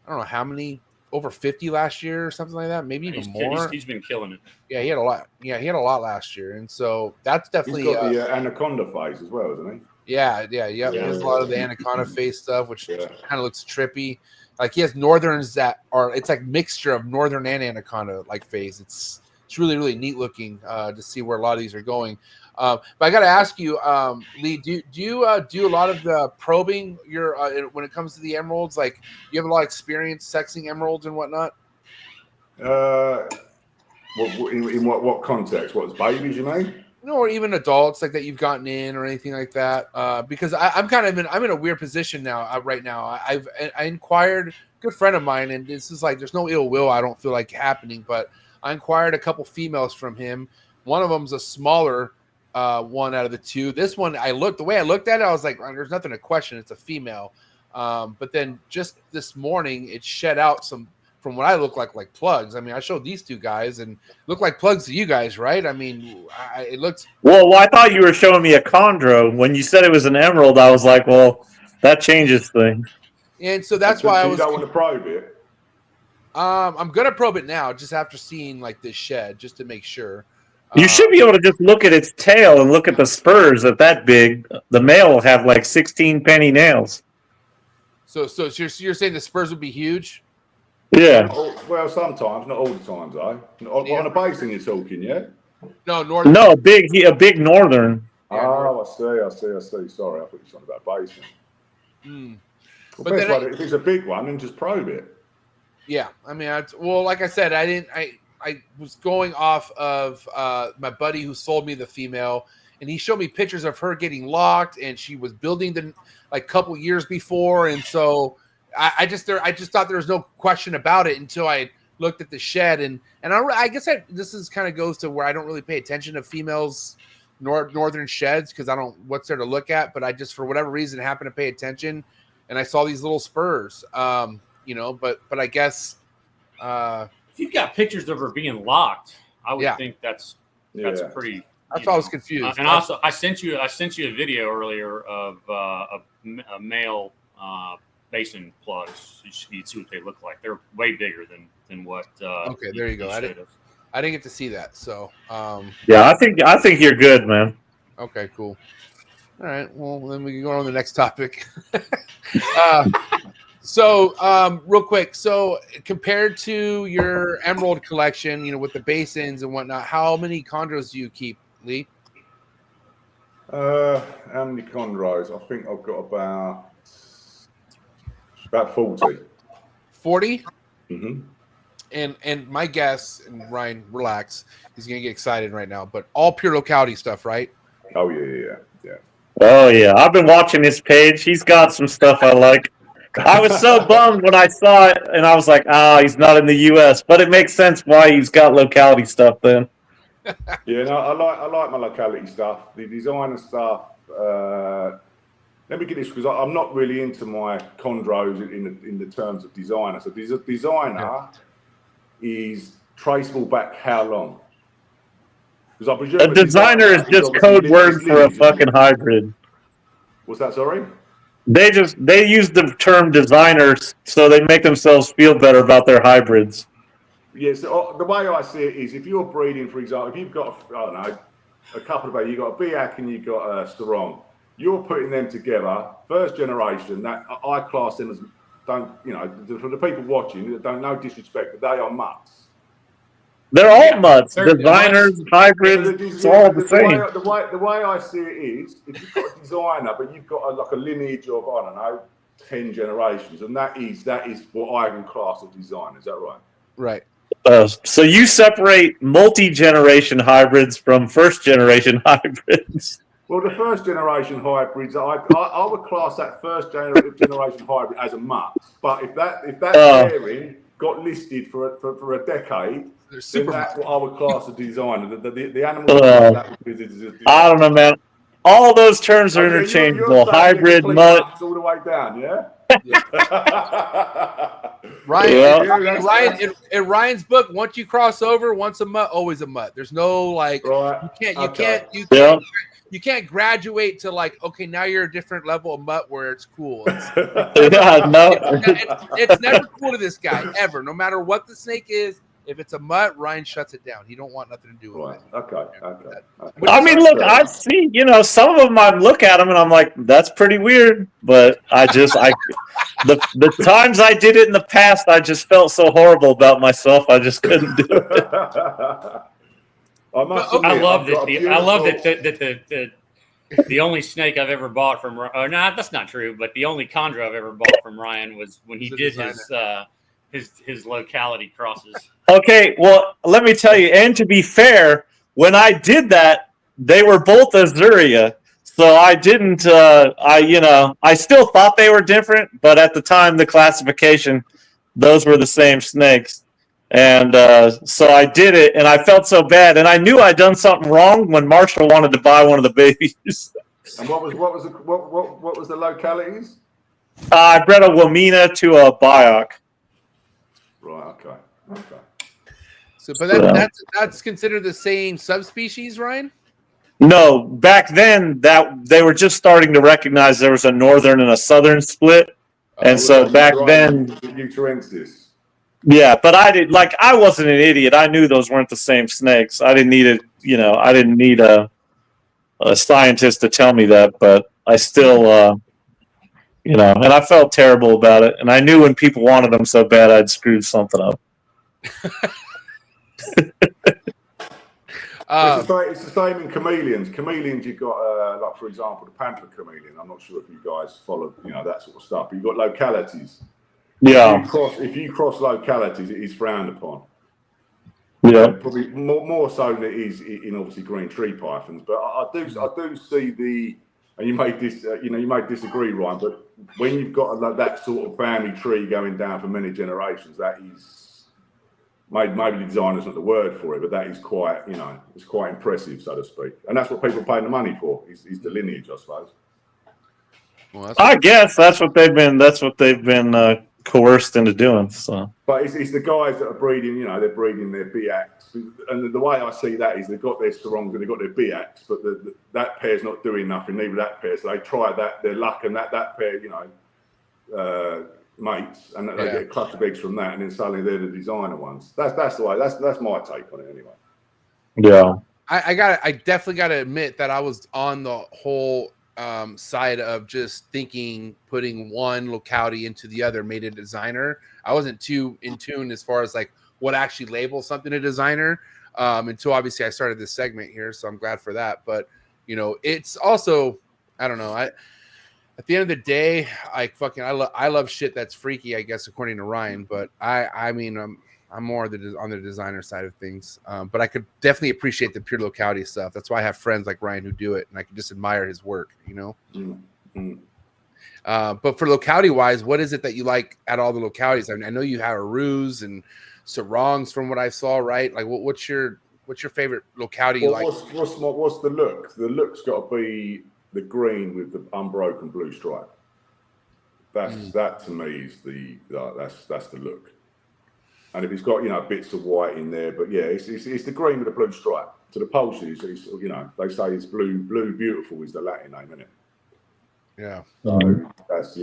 I don't know how many, over 50 last year or something like that, maybe even more. He's been killing it. Yeah, he had a lot. Yeah, he had a lot last year, and so that's definitely. He's got the anaconda phase as well, isn't he? Yeah. He has a lot of the anaconda face stuff, which kind of looks trippy. Like he has northerns that are, it's like mixture of northern and anaconda like phase. It's really, really neat looking to see where a lot of these are going. But I got to ask you, Lee, do you do a lot of the probing when it comes to the emeralds? Like, you have a lot of experience sexing emeralds and whatnot? In what context? What's babies, you mean? No, or even adults like that you've gotten in or anything like that. Because I'm in a weird position now. Right now, I inquired. Good friend of mine, and this is like there's no ill will. I don't feel like happening, but I inquired a couple females from him. One of them's a smaller one out of the two. This one, the way I looked at it, I was like, there's nothing to question. It's a female. But then just this morning, it shed out some, from what I look like plugs. I mean, I showed these two guys and look like plugs to you guys, right? I mean, it looks. Well, I thought you were showing me a chondro. When you said it was an emerald, I was like, well, that changes things. And so that's why I was. You don't want to probe it. I'm gonna probe it now, just after seeing like this shed, just to make sure. You should be able to just look at its tail and look at the spurs at that big. The male will have like 16 penny nails. So you're saying the spurs would be huge? Yeah. Well, sometimes, not all the times, though. On a basin you're talking, yeah? No, northern. No, a big northern. Oh, I see. Sorry, I thought you were talking about basin. Well, but then if it's a big one, then just probe it. Yeah, I mean, like I said, I was going off of my buddy who sold me the female, and he showed me pictures of her getting locked, and she was building the couple years before, and so I just thought there was no question about it until I looked at the shed, and I guess this is kind of goes to where I don't really pay attention to females northern sheds because I don't what's there to look at, but I just for whatever reason happened to pay attention, and I saw these little spurs, but I guess. If you've got pictures of her being locked, I would think that's pretty. That's why I was confused. And also, I sent you a video earlier of a male basin plugs. You'd see what they look like. They're way bigger than what. Okay, there you go. I didn't get to see that. So. Yeah, I think you're good, man. Okay, cool. All right. Well, then we can go on to the next topic. So, real quick. So, compared to your emerald collection, with the basins and whatnot, how many chondros do you keep, Lee? How many chondros? I think I've got about 40. 40? Mm-hmm. And my guess, and Ryan, relax, he's gonna get excited right now. But all pure locality stuff, right? Oh yeah. Oh yeah, I've been watching his page. He's got some stuff I like. I was so bummed when I saw it, and I was like, he's not in the U.S., but it makes sense why he's got locality stuff then. Yeah, no, I like my locality stuff. The designer stuff. Let me get this because I'm not really into my chondros in the terms of designer. So designer is traceable back how long? Because I presume A designer is just code word for a fucking hybrid. What's that? Sorry. They use the term designers so they make themselves feel better about their hybrids. Yes, the way I see it is if you're breeding, for example, if you've got, I don't know, a couple of babies, you've got a Biak and you've got a Starong, you're putting them together, first generation, that I class them as, don't, you know, for the people watching that don't know disrespect, but they are mutts. They're all mutts. Designers, hybrids, it's all the same. The way I see it is, if you've got a designer, but you've got like a lineage of, I don't know, 10 generations, and that is what I can class as design. Is that right? Right. So you separate multi-generation hybrids from first-generation hybrids. Well, the first-generation hybrids, I would class that first-generation hybrid as a mutt. But if that pairing got listed for a decade, then that's what I would class as designer. The animal. I don't know, man. All those terms are interchangeable. Hybrid, mutt, all the way down. Yeah. Ryan, in Ryan's book, once you cross over, once a mutt, always a mutt. There's no like, you can't graduate to like, okay, now you're a different level of mutt where it's cool. It's never cool to this guy ever. No matter what the snake is, if it's a mutt, Ryan shuts it down. He don't want nothing to do with it. Okay. I mean, look, I've seen, some of them I look at them and I'm like, that's pretty weird. But the times I did it in the past, I just felt so horrible about myself. I just couldn't do it. I love that the only snake I've ever bought from, no, that's not true, but the only chondro I've ever bought from Ryan was when he did his locality crosses. Okay, well, let me tell you, and to be fair, when I did that, they were both Azuria. So I didn't, I still thought they were different, but at the time, the classification, those were the same snakes. And so I did it, and I felt so bad, and I knew I'd done something wrong when Marshall wanted to buy one of the babies. And what was the localities? I bred a Wamina to a Biak. Right. Okay. So, but that's considered the same subspecies, Ryan? No, back then they were just starting to recognize there was a northern and a southern split, and so back then. Yeah, but I wasn't an idiot. I knew those weren't the same snakes. I didn't need it. I didn't need a scientist to tell me that, but I still, and I felt terrible about it. And I knew when people wanted them so bad, I'd screwed something up. It's the same in chameleons. Chameleons, you've got, like, for example, the panther chameleon. I'm not sure if you guys follow, that sort of stuff. But you've got localities. Yeah. If you cross localities, it is frowned upon. Yeah. Probably more so than it is in obviously green tree pythons. But I do see and you may disagree, Ryan, but when you've got that sort of family tree going down for many generations, that is maybe designer's not the word for it, but that is quite, it's quite impressive, so to speak. And that's what people pay the money for, is the lineage, I suppose. Well, I guess that's what they've been coerced into doing. So, but it's the guys that are breeding. They're breeding their Biaks, and the way I see that is they've got their Storongs and they've got their Biaks, but that pair's not doing nothing. Neither that pair, so they try their luck, and that pair, mates, and they get a clutch of eggs from that, and then suddenly they're the designer ones. That's the way. That's my take on it, anyway. Yeah, I definitely got to admit that I was on the whole side of just thinking putting one locality into the other made a designer. I wasn't too in tune as far as like what actually labels something a designer until obviously I started this segment here, so I'm glad for that. But it's also, I don't know, at the end of the day, I love shit that's freaky, I guess, according to Ryan. But I mean I'm more on the designer side of things, but I could definitely appreciate the pure locality stuff. That's why I have friends like Ryan who do it, and I can just admire his work, Mm-hmm. But for locality wise, what is it that you like at all the localities? I mean, I know you have Arus and Sarongs from what I saw, right? Like, what's your What's your favorite locality you like? What's the look? The look's got to be the green with the unbroken blue stripe. That to me is that's the look. And if it's got bits of white in there, but yeah, it's the green with the blue stripe. So the Polish is they say it's blue beautiful is the Latin name, isn't it? Yeah. So that's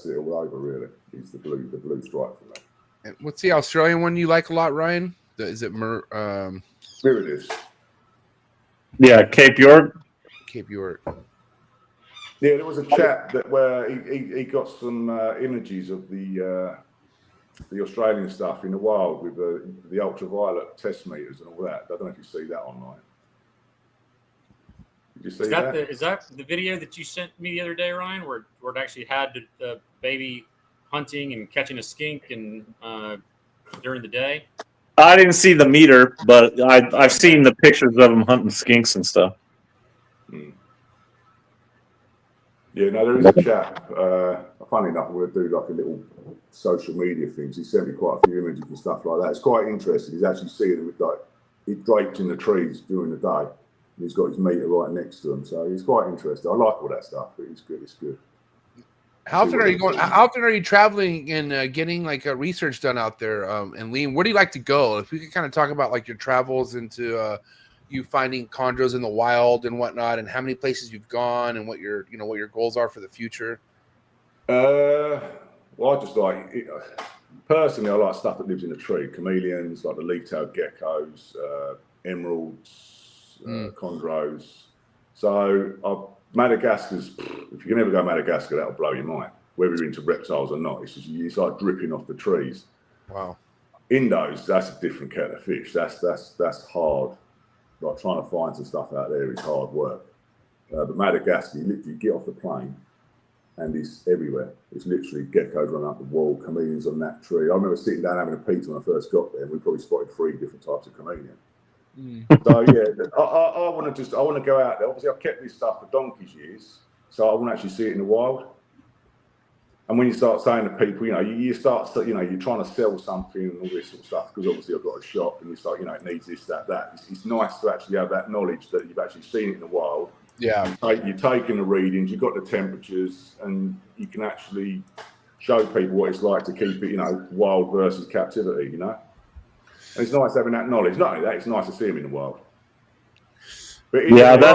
it all over really. It's the blue stripe for me. And what's the Australian one you like a lot, Ryan? Is it Spiridus? Yeah, Cape York. Cape York. Yeah, there was a chap where he got some images of the Australian stuff in the wild with the ultraviolet test meters and all that. I don't know if you see that online. Did you see that? Is that the video that you sent me the other day, Ryan, where it actually had the baby hunting and catching a skink and during the day? I didn't see the meter, but I've seen the pictures of them hunting skinks and stuff. Yeah, no, there is a chap. Funny enough, we're going to do like a little social media things. He sent me quite a few images and stuff like that. It's quite interesting. He's actually seeing them with he draped in the trees during the day. And he's got his meter right next to him, so he's quite interesting. I like all that stuff. It's good. It's good. How often are you going? How often are you traveling and getting like research done out there? And Liam, where do you like to go? If we could kind of talk about like your travels into you finding chondros in the wild and whatnot, and how many places you've gone, and what your goals are for the future. Well, I just like personally, I like stuff that lives in a tree. Chameleons, like the leaf-tailed geckos, emeralds, chondros. So Madagascar's. If you can ever go to Madagascar, that'll blow your mind. Whether you're into reptiles or not, it's like dripping off the trees. Wow. Indos, that's a different kettle of fish. That's hard. Like trying to find some stuff out there is hard work. But Madagascar, you literally get off the plane and it's everywhere. It's literally geckos running up the wall, chameleons on that tree. I remember sitting down having a pizza when I first got there, and we probably spotted 3 different types of chameleon. So yeah, I want to go out there. Obviously, I've kept this stuff for donkey's years, so I want to actually see it in the wild. And when you start saying to people, you start, you're trying to sell something and all this sort of stuff, because obviously I've got a shop and you start, it needs this, that. It's nice to actually have that knowledge that you've actually seen it in the wild. Yeah. You're taking the readings, you've got the temperatures, and you can actually show people what it's like to keep it, wild versus captivity, And it's nice having that knowledge. Not only that, it's nice to see them in the wild. But that's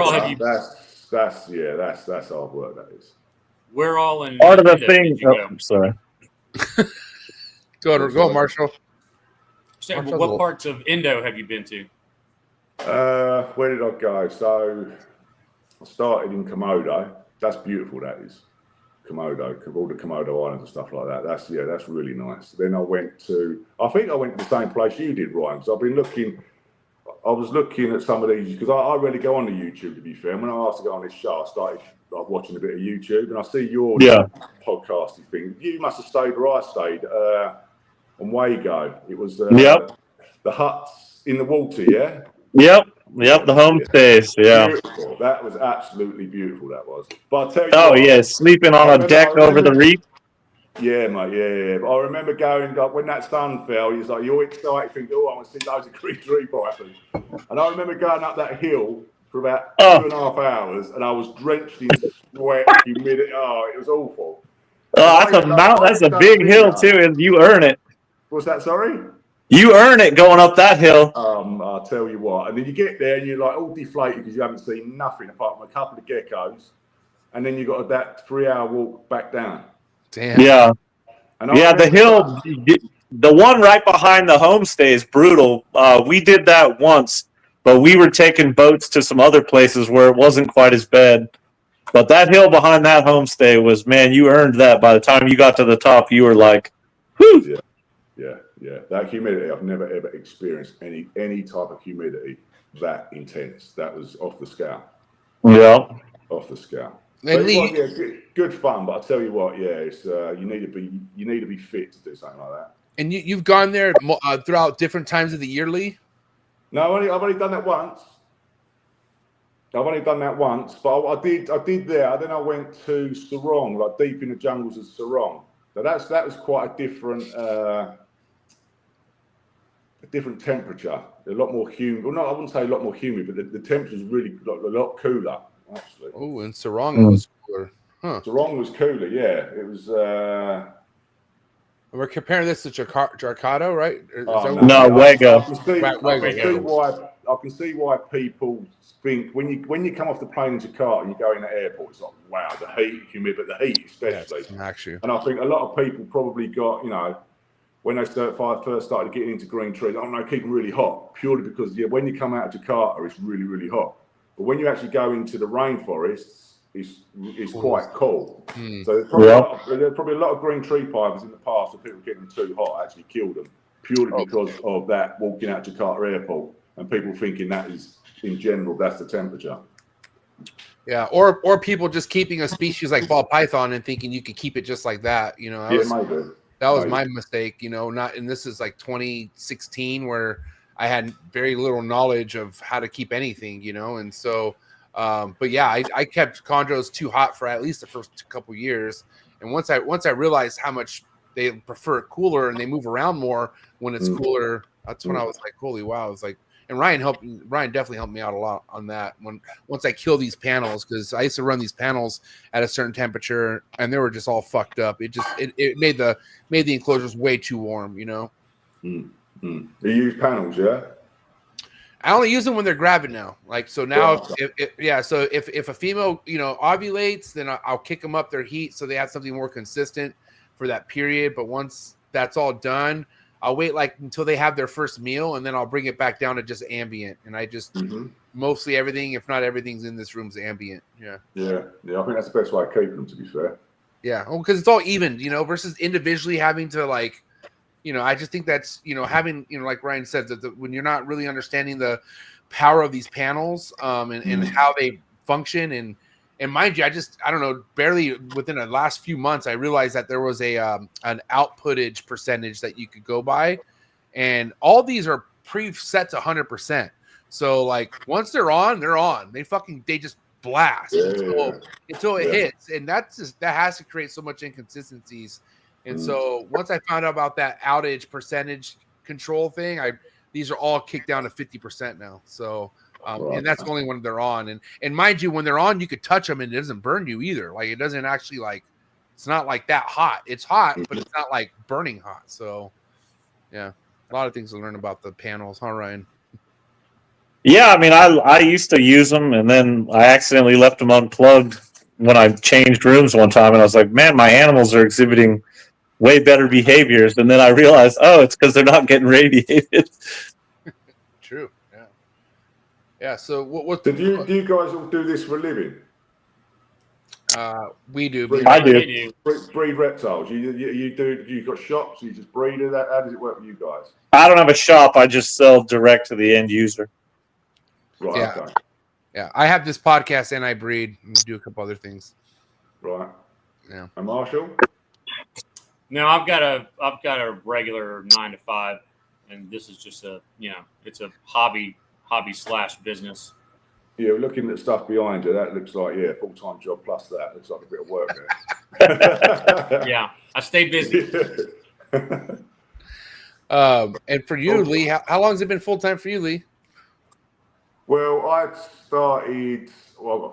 hard work, that is. We're all in. Part of the thing. I'm sorry. Go, Marshall. What parts of Indo have you been to? Where did I go? So I started in Komodo. That's beautiful. That is Komodo, all the Komodo Islands and stuff like that. That's really nice. Then I went to the same place you did, Ryan. So I was looking at some of these because I really go on to YouTube, to be fair. And when I asked to go on this show, I started watching a bit of YouTube, and I see your podcasting thing. You must have stayed where I stayed on Wago. It was the huts in the water, yeah? Yep, the homestays, yeah. Beautiful. That was absolutely beautiful, that was. But I tell you sleeping on a deck over the reef. Yeah, mate, yeah. But I remember going, when that sun fell, it's like, you're excited, thinking, I want to see loads of tree pythons. And I remember going up that hill for about 2.5 hours, and I was drenched in sweat, humidity. Oh, it was awful. That's a mountain. That's a big hill, too, and you earn it. What's that, sorry? You earn it going up that hill. I'll tell you what. And then you get there, and you're like all deflated because you haven't seen nothing apart from a couple of geckos. And then you got that 3-hour walk back down. Damn. Yeah. The hill, the one right behind the homestay is brutal. We did that once, but we were taking boats to some other places where it wasn't quite as bad. But that hill behind that homestay was, man, you earned that. By the time you got to the top, you were like, whew. Yeah. That humidity, I've never ever experienced any type of humidity that intense. That was off the scale. Yeah. Off the scale. And good fun, but I tell you what, it's you need to be fit to do something like that. And you've gone there throughout different times of the year, Lee? No, I've only done that once. But I did there. Then I went to Sarong, like deep in the jungles of Sarong. So that was quite a different a different temperature, a lot more humid. Well, no, I wouldn't say a lot more humid, but the temperature's really a lot cooler, actually. Oh, and Sarong was cooler. Huh. Sarong was cooler, yeah. It was. We're comparing this to Jarcado, right? No, Wego. I can see why people think when you come off the plane in Jakarta and you go in the airport, it's like, wow, the heat, humid, but the heat especially. Yes, actually. And I think a lot of people probably got, when they first started getting into green trees, I don't know, keep them really hot, purely because when you come out of Jakarta, it's really, really hot. But when you actually go into the rainforests, it's quite cool. So there's probably a lot of green tree pipers in the past where people getting them too hot actually killed them, purely because of that walking out Jakarta airport and people thinking that is, in general, that's the temperature. Yeah, or people just keeping a species like ball python and thinking you could keep it just like that. That was my mistake. And this is like 2016 where I had very little knowledge of how to keep anything. And so. But yeah, I kept chondros too hot for at least the first couple years, and once I realized how much they prefer it cooler and they move around more when it's cooler, that's when I was like, holy wow! I was like, and Ryan definitely helped me out a lot on that. Once I kill these panels, because I used to run these panels at a certain temperature and they were just all fucked up. It made the enclosures way too warm. You use panels, yeah. I only use them when they're gravid now. So now, if a female, ovulates, then I'll kick them up their heat so they have something more consistent for that period. But once that's all done, I'll wait until they have their first meal, and then I'll bring it back down to just ambient. And I just mostly everything, if not everything's in this room's ambient. Yeah. I think that's the best way of keeping them, to be fair. Yeah, because it's all even, versus individually having to I just think that's, having, like Ryan said, that when you're not really understanding the power of these panels and how they function. And mind you, I don't know, barely within the last few months, I realized that there was an outputage percentage that you could go by. And all these are preset to 100%. So once they're on, they're on. They just blast until it hits. And that has to create so much inconsistencies. And so once I found out about that outage percentage control thing, these are all kicked down to 50% now. So, and that's only when they're on. And mind you, when they're on, you could touch them and it doesn't burn you either. It doesn't actually it's not that hot. It's hot, but it's not burning hot. So, yeah, a lot of things to learn about the panels, huh, Ryan? Yeah, I mean, I used to use them, and then I accidentally left them unplugged when I changed rooms one time, and I was like, man, my animals are exhibiting way better behaviors, and then I realized, it's because they're not getting radiated. True. Yeah. So what? Do you guys all do this for a living? We do. I do. Breed reptiles. You do. You got shops? You just breed it? How does it work for you guys? I don't have a shop. I just sell direct to the end user. Right. Yeah. Okay. Yeah. I have this podcast and I breed and do a couple other things. Right. Yeah. And Marshall? No, I've got a regular 9 to 5, and this is just it's a hobby / business. Yeah, looking at stuff behind you, that looks like full-time job plus that looks like a bit of work there. Yeah, I stay busy. And for you, Lee, how long has it been full-time for you, Lee? Well, I've got a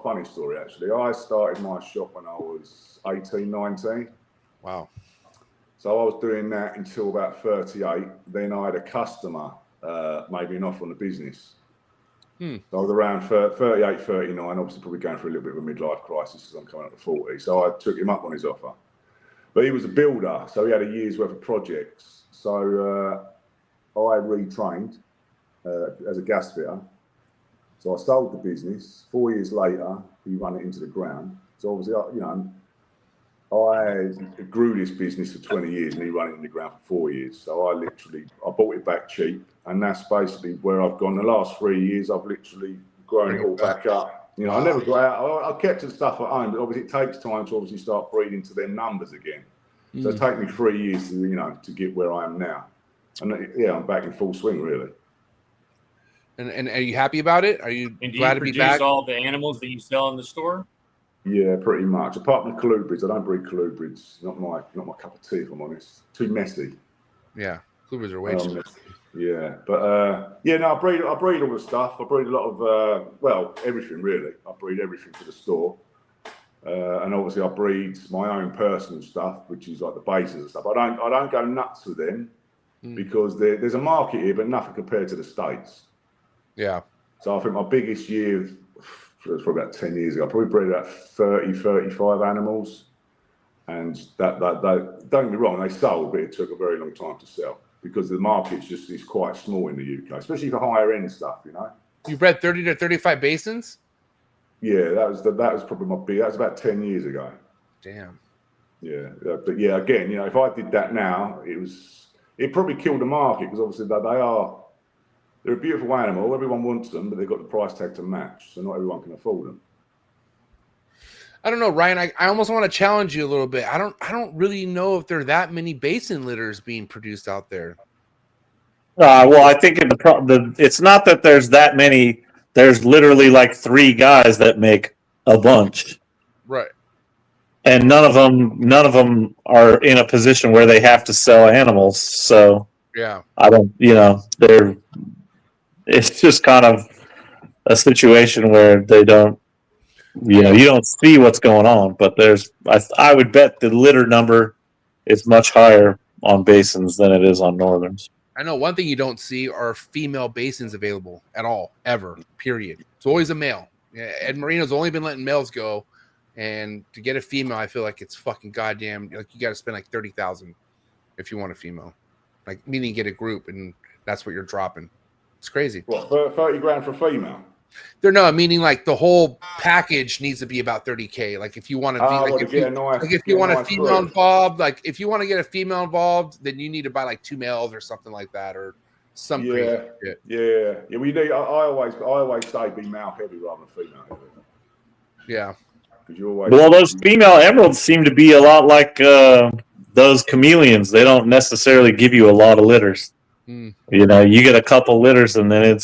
funny story actually. I started my shop when I was 18, 19. Wow. So I was doing that until about 38. Then I had a customer made me an offer on the business. So I was around 38, 39, obviously probably going through a little bit of a midlife crisis because I'm coming up to 40. So I took him up on his offer. But he was a builder, so he had a year's worth of projects. So I retrained as a gas fitter. So I sold the business. 4 years later, he ran it into the ground. So obviously, I grew this business for 20 years and he ran it in the ground for 4 years. So I bought it back cheap. And that's basically where I've gone. The last 3 years, I've literally grown it all back up. I never got out. I kept the stuff at home, but obviously it takes time to obviously start breeding to their numbers again. So it took me 3 years to get where I am now. And I'm back in full swing, really. And are you happy about it? Are you glad to be back? Do you produce all the animals that you sell in the store? Yeah, pretty much. Apart from colubrids, I don't breed colubrids. Not my cup of tea, if I'm honest. Too messy. Yeah, colubrids are way too messy. Yeah, but no, I breed all the stuff. I breed a lot of everything really. I breed everything for the store, and obviously I breed my own personal stuff, which is like the bases and stuff. I don't go nuts with them because there's a market here, but nothing compared to the States. Yeah. So I think my biggest year was probably about 10 years ago. I probably bred about 30, 35 animals, and that don't get me wrong, they sold, but it took a very long time to sell. Because the market's is quite small in the UK, especially for higher end stuff, you know. You bred 30 to 35 basins? Yeah, that was probably my big. That was about 10 years ago. Damn. Yeah, but yeah, again, you know, if I did that now, it probably killed the market because obviously they're a beautiful animal. Everyone wants them, but they've got the price tag to match, so not everyone can afford them. I don't know, Ryan. I almost want to challenge you a little bit. I don't really know if there are that many basin litters being produced out there. Well, I think it's not that there's that many. There's literally like 3 guys that make a bunch, right? And none of them are in a position where they have to sell animals. So yeah, I don't. It's just kind of a situation where they don't. You don't see what's going on, but I would bet the litter number is much higher on basins than it is on northerns. I know one thing you don't see are female basins available at all, ever, period. It's always a male. Yeah, Ed Marino's only been letting males go, and to get a female, I feel like it's fucking goddamn, like you got to spend like $30,000 if you want a female. Like, meaning get a group, and that's what you're dropping. It's crazy. What, $30,000 for a female? Meaning like the whole package needs to be about $30,000. Like if you want to if you want a female involved, like if you want to get a female involved, then you need to buy like 2 males or something like that, or some crazy shit. Yeah. We need. I always say be male heavy rather than female heavy. Yeah. Well, those female emeralds seem to be a lot like those chameleons. They don't necessarily give you a lot of litters. You get a couple litters, and then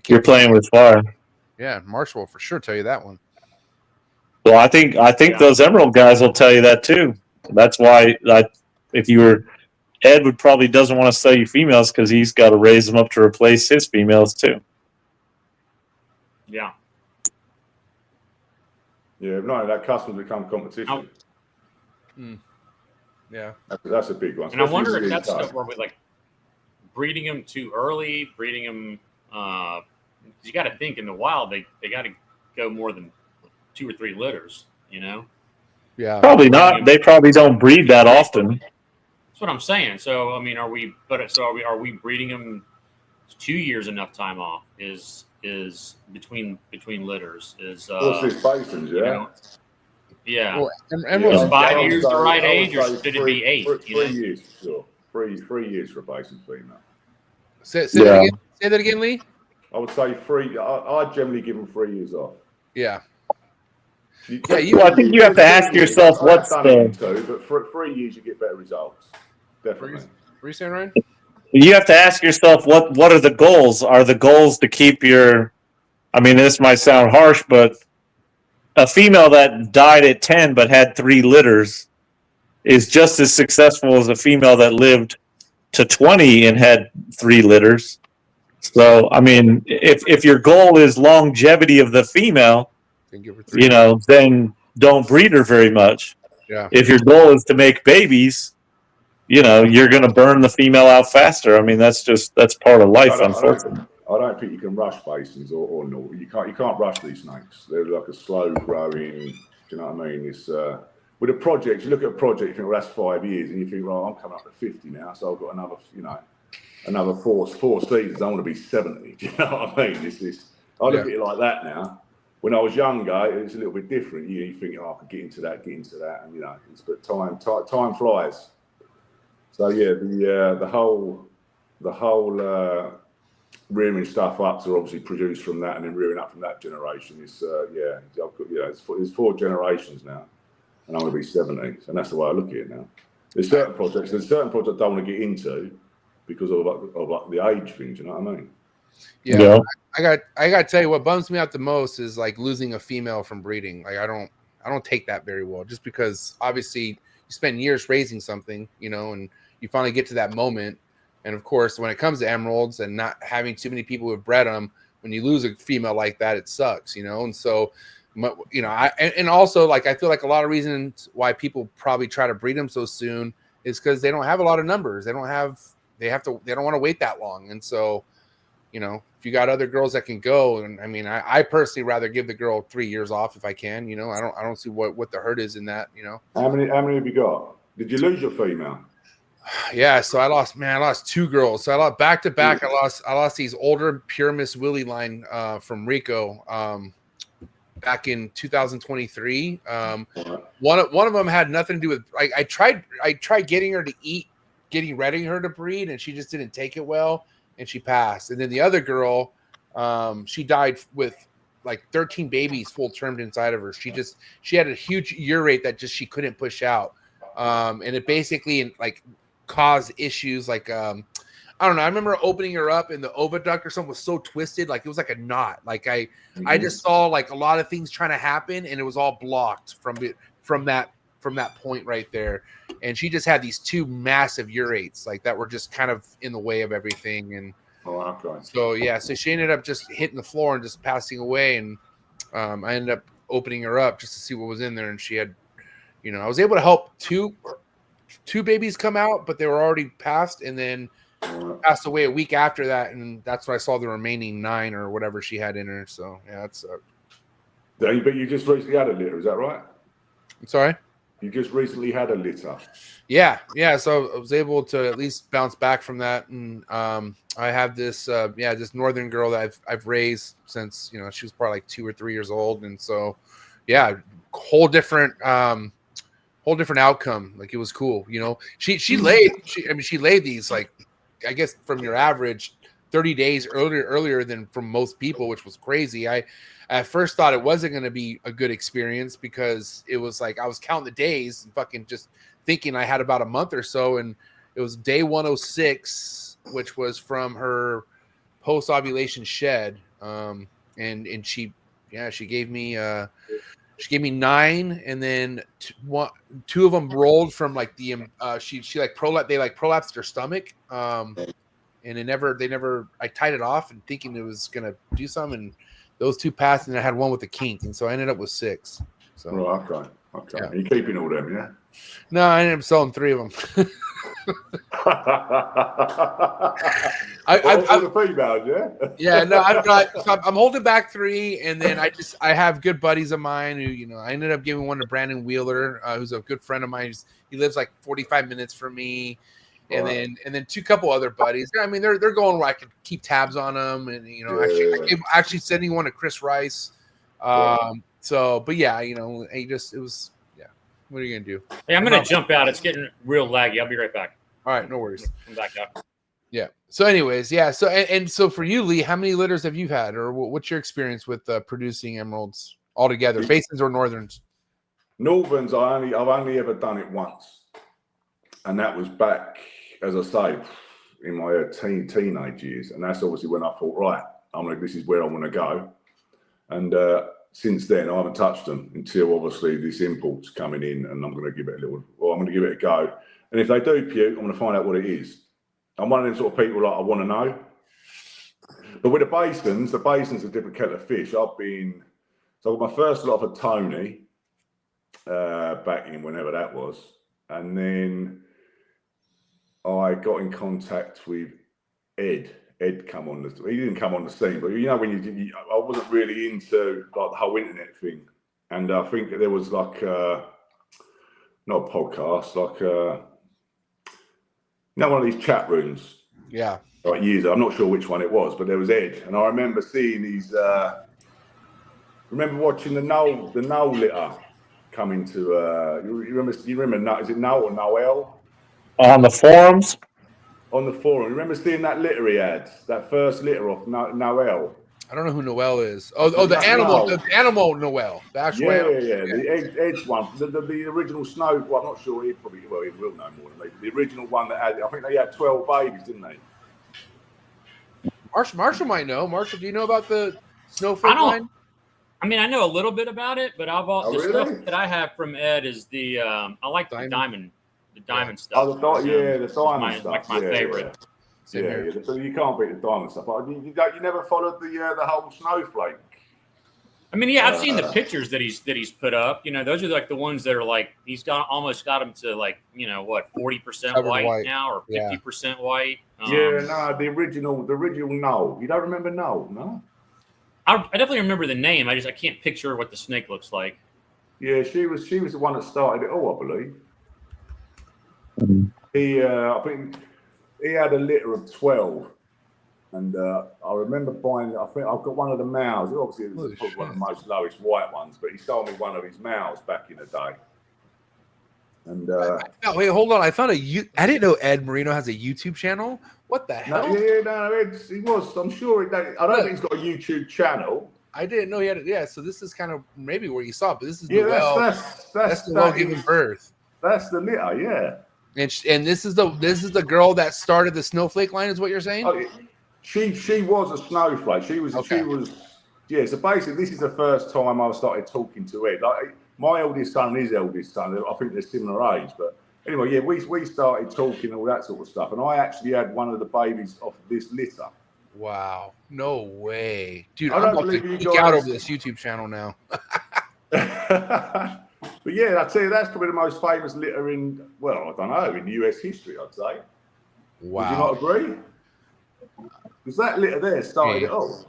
you're playing with fire. Yeah, Marshall will for sure tell you that one. Well, I think those emerald guys will tell you that too. That's why Ed would probably doesn't want to sell you females because he's got to raise them up to replace his females too. Yeah. Yeah, no, that customers become competition. Yeah, that's a big one. And I wonder if that's stuff where we like breeding them too early, breeding them. You got to think in the wild they got to go more than 2 or 3 litters. Yeah, probably not. They probably don't breed that often. That's what I'm saying. So I mean, are we breeding them 2 years enough time off? Is between litters is basins, yeah. Yeah. Well, is 5 years the right age, or should it be 8? 3 years, sure. 3 years for a basin female. Say that again, Lee. I would say 3. I generally give them 3 years off. Yeah. I think you have to ask yourself what's but for 3 years you get better results. Definitely. What are you saying, Ryan? You have to ask yourself what are the goals? Are the goals to keep your? I mean, this might sound harsh, but a female that died at 10 but had 3 litters is just as successful as a female that lived to 20 and had 3 litters. So, I mean, if your goal is longevity of the female, then don't breed her very much. Yeah. If your goal is to make babies, you're going to burn the female out faster. I mean, that's part of life, unfortunately. I don't think you can rush basins or no. You can't rush these snakes. They're like a slow growing. Do you know what I mean? It's with a project. You look at a project, you think, well, that's 5 years, and you think, well, I'm coming up to 50 now, so I've got another 4 seasons. I want to be 70. Do you know what I mean? I look at it like that now. When I was younger, it was a little bit different. You think, I could get into that, and but time flies. So yeah, the whole rearing stuff up to obviously produce from that, and then rearing up from that generation is it's 4 generations now, and I'm going to be 70, and that's the way I look at it now. There's certain projects I don't want to get into because of the age things. You know what I mean? Yeah. I got to tell you what bums me out the most is like losing a female from breeding. Like I don't take that very well, just because obviously you spend years raising something, and you finally get to that moment, And of course, when it comes to emeralds and not having too many people who've bred them, when you lose a female like that, it sucks, And so, and also, like, I feel like a lot of reasons why people probably try to breed them so soon is because they don't have a lot of numbers. They don't want to wait that long. And so, if you got other girls that can go, and I mean, I personally rather give the girl 3 years off if I can. I don't see what the hurt is in that. How many have you got? Did you lose your female? Yeah, so I lost 2 girls. So I lost back to back. I lost these older pure Miss Willie line from Rico back in 2023. One of them had nothing to do with. I tried getting her to eat, readying her to breed, and she just didn't take it well, and she passed. And then the other girl, she died with like 13 babies full termed inside of her. She had a huge year rate that she couldn't push out, and it basically like caused issues like I don't know. I remember opening her up and the oviduct or something was so twisted, like it was like a knot. Like I just saw like a lot of things trying to happen, and it was all blocked from that point right there. And she just had these 2 massive urates like that were just kind of in the way of everything. And so she ended up just hitting the floor and just passing away. And I ended up opening her up just to see what was in there, and she had, I was able to help two babies come out, but they were already passed, and then passed away a week after that, and that's when I saw the remaining 9 or whatever she had in her. So yeah, that sucked. But you just recently had a litter, is that right? I'm sorry? You just recently had a litter. Yeah. So I was able to at least bounce back from that, and I have this this northern girl that I've raised since she was probably like 2 or 3 years old, and so yeah, whole different outcome. Like it was cool. She laid these like, I guess from your average 30 days earlier than from most people, which was crazy. I at first thought it wasn't going to be a good experience because it was like I was counting the days and fucking just thinking I had about a month or so, and it was day 106, which was from her post ovulation shed, and she gave me 9, and then 2 of them rolled from like the they prolapsed her stomach, and they never I tied it off and thinking it was gonna do something, and those 2 passed, and I had 1 with a kink, and so I ended up with 6. So okay. Yeah. Are you keeping all them? Yeah. No, I ended up selling 3 of them. All the females, yeah. Yeah, no, I'm holding back 3, and then I have good buddies of mine who I ended up giving one to Brandon Wheeler, who's a good friend of mine. He lives like 45 minutes from me, and then 2 couple other buddies. I mean, they're going where I can keep tabs on them, and I actually sending one to Chris Rice. So, but yeah, it was. What are you gonna do? Hey, I'm gonna jump out. It's getting real laggy. I'll be right back. All right, no worries. Come back up. Yeah. So, anyways, yeah. So, and so for you, Lee, how many litters have you had, or what's your experience with producing emeralds altogether, basins or northerns? Northerns, I've only ever done it once, and that was back, as I say, in my teenage years, and that's obviously when I thought, right, this is where I want to go, and since then I haven't touched them until obviously this import's coming in, and I'm going to give it a go, and if they do puke, I'm going to find out what it is. I'm one of them sort of people, like, I want to know. But with the basins are a different kettle of fish. So I got my first lot of a Tony back in whenever that was, and then I got in contact with Ed. Ed come on he didn't come on the scene, but when I wasn't really into like the whole internet thing, and I think there was like not a podcast, like one of these chat rooms. Yeah. Like years ago. I'm not sure which one it was, but there was Ed, and I remember seeing these. Remember watching the Noel litter coming to. You remember? Is it Noel or Noel? On the forums. On the forum, remember seeing that litter he had, that first litter off Noel? I don't know who Noel is. The animal Noel, the actual animal. Yeah. The Edge one, the original snow. Well, I'm not sure he will know more than me. The original one that had, I think they had 12 babies, didn't they? Marshall might know. Marshall, do you know about the snowflake line? I mean, I know a little bit about it, but stuff that I have from Ed is the I like the diamond stuff. Oh, the diamond stuff. Like my favorite. Same yeah, here. yeah. So you can't beat the diamond stuff. But you never followed the whole snowflake. I mean, yeah, I've seen the pictures that he's put up. You know, those are like the ones that are like he's almost got them to like 40% white now or 50% white. Yeah, no, the original no. You don't remember no? I definitely remember the name. I can't picture what the snake looks like. Yeah, she was the one that started it all, I believe. I think he had a litter of 12. And I remember buying. I think I've got one of the males. Obviously, it was probably one of the most lowest white ones, but he sold me one of his males back in the day. And wait, hold on. I found I didn't know Ed Marino has a YouTube channel. What the hell? He was. I'm sure. I don't think he's got a YouTube channel. I didn't know he had it. Yeah, so this is kind of maybe where you saw it, but this is that's the giving birth. That's the litter, yeah. And this is the girl that started the snowflake line, is what you're saying? Oh, She was a snowflake. She was. So basically, this is the first time I started talking to Ed. Like my eldest son and his eldest son, I think they're similar age. But anyway, yeah, we started talking all that sort of stuff, and I actually had one of the babies off this litter. Wow, no way, dude! I I'm don't about believe to you geek guys out over this YouTube channel now. But yeah, I tell you, that's probably the most famous litter in US history, I'd say. Wow. Would you not agree? Because that litter there started it all.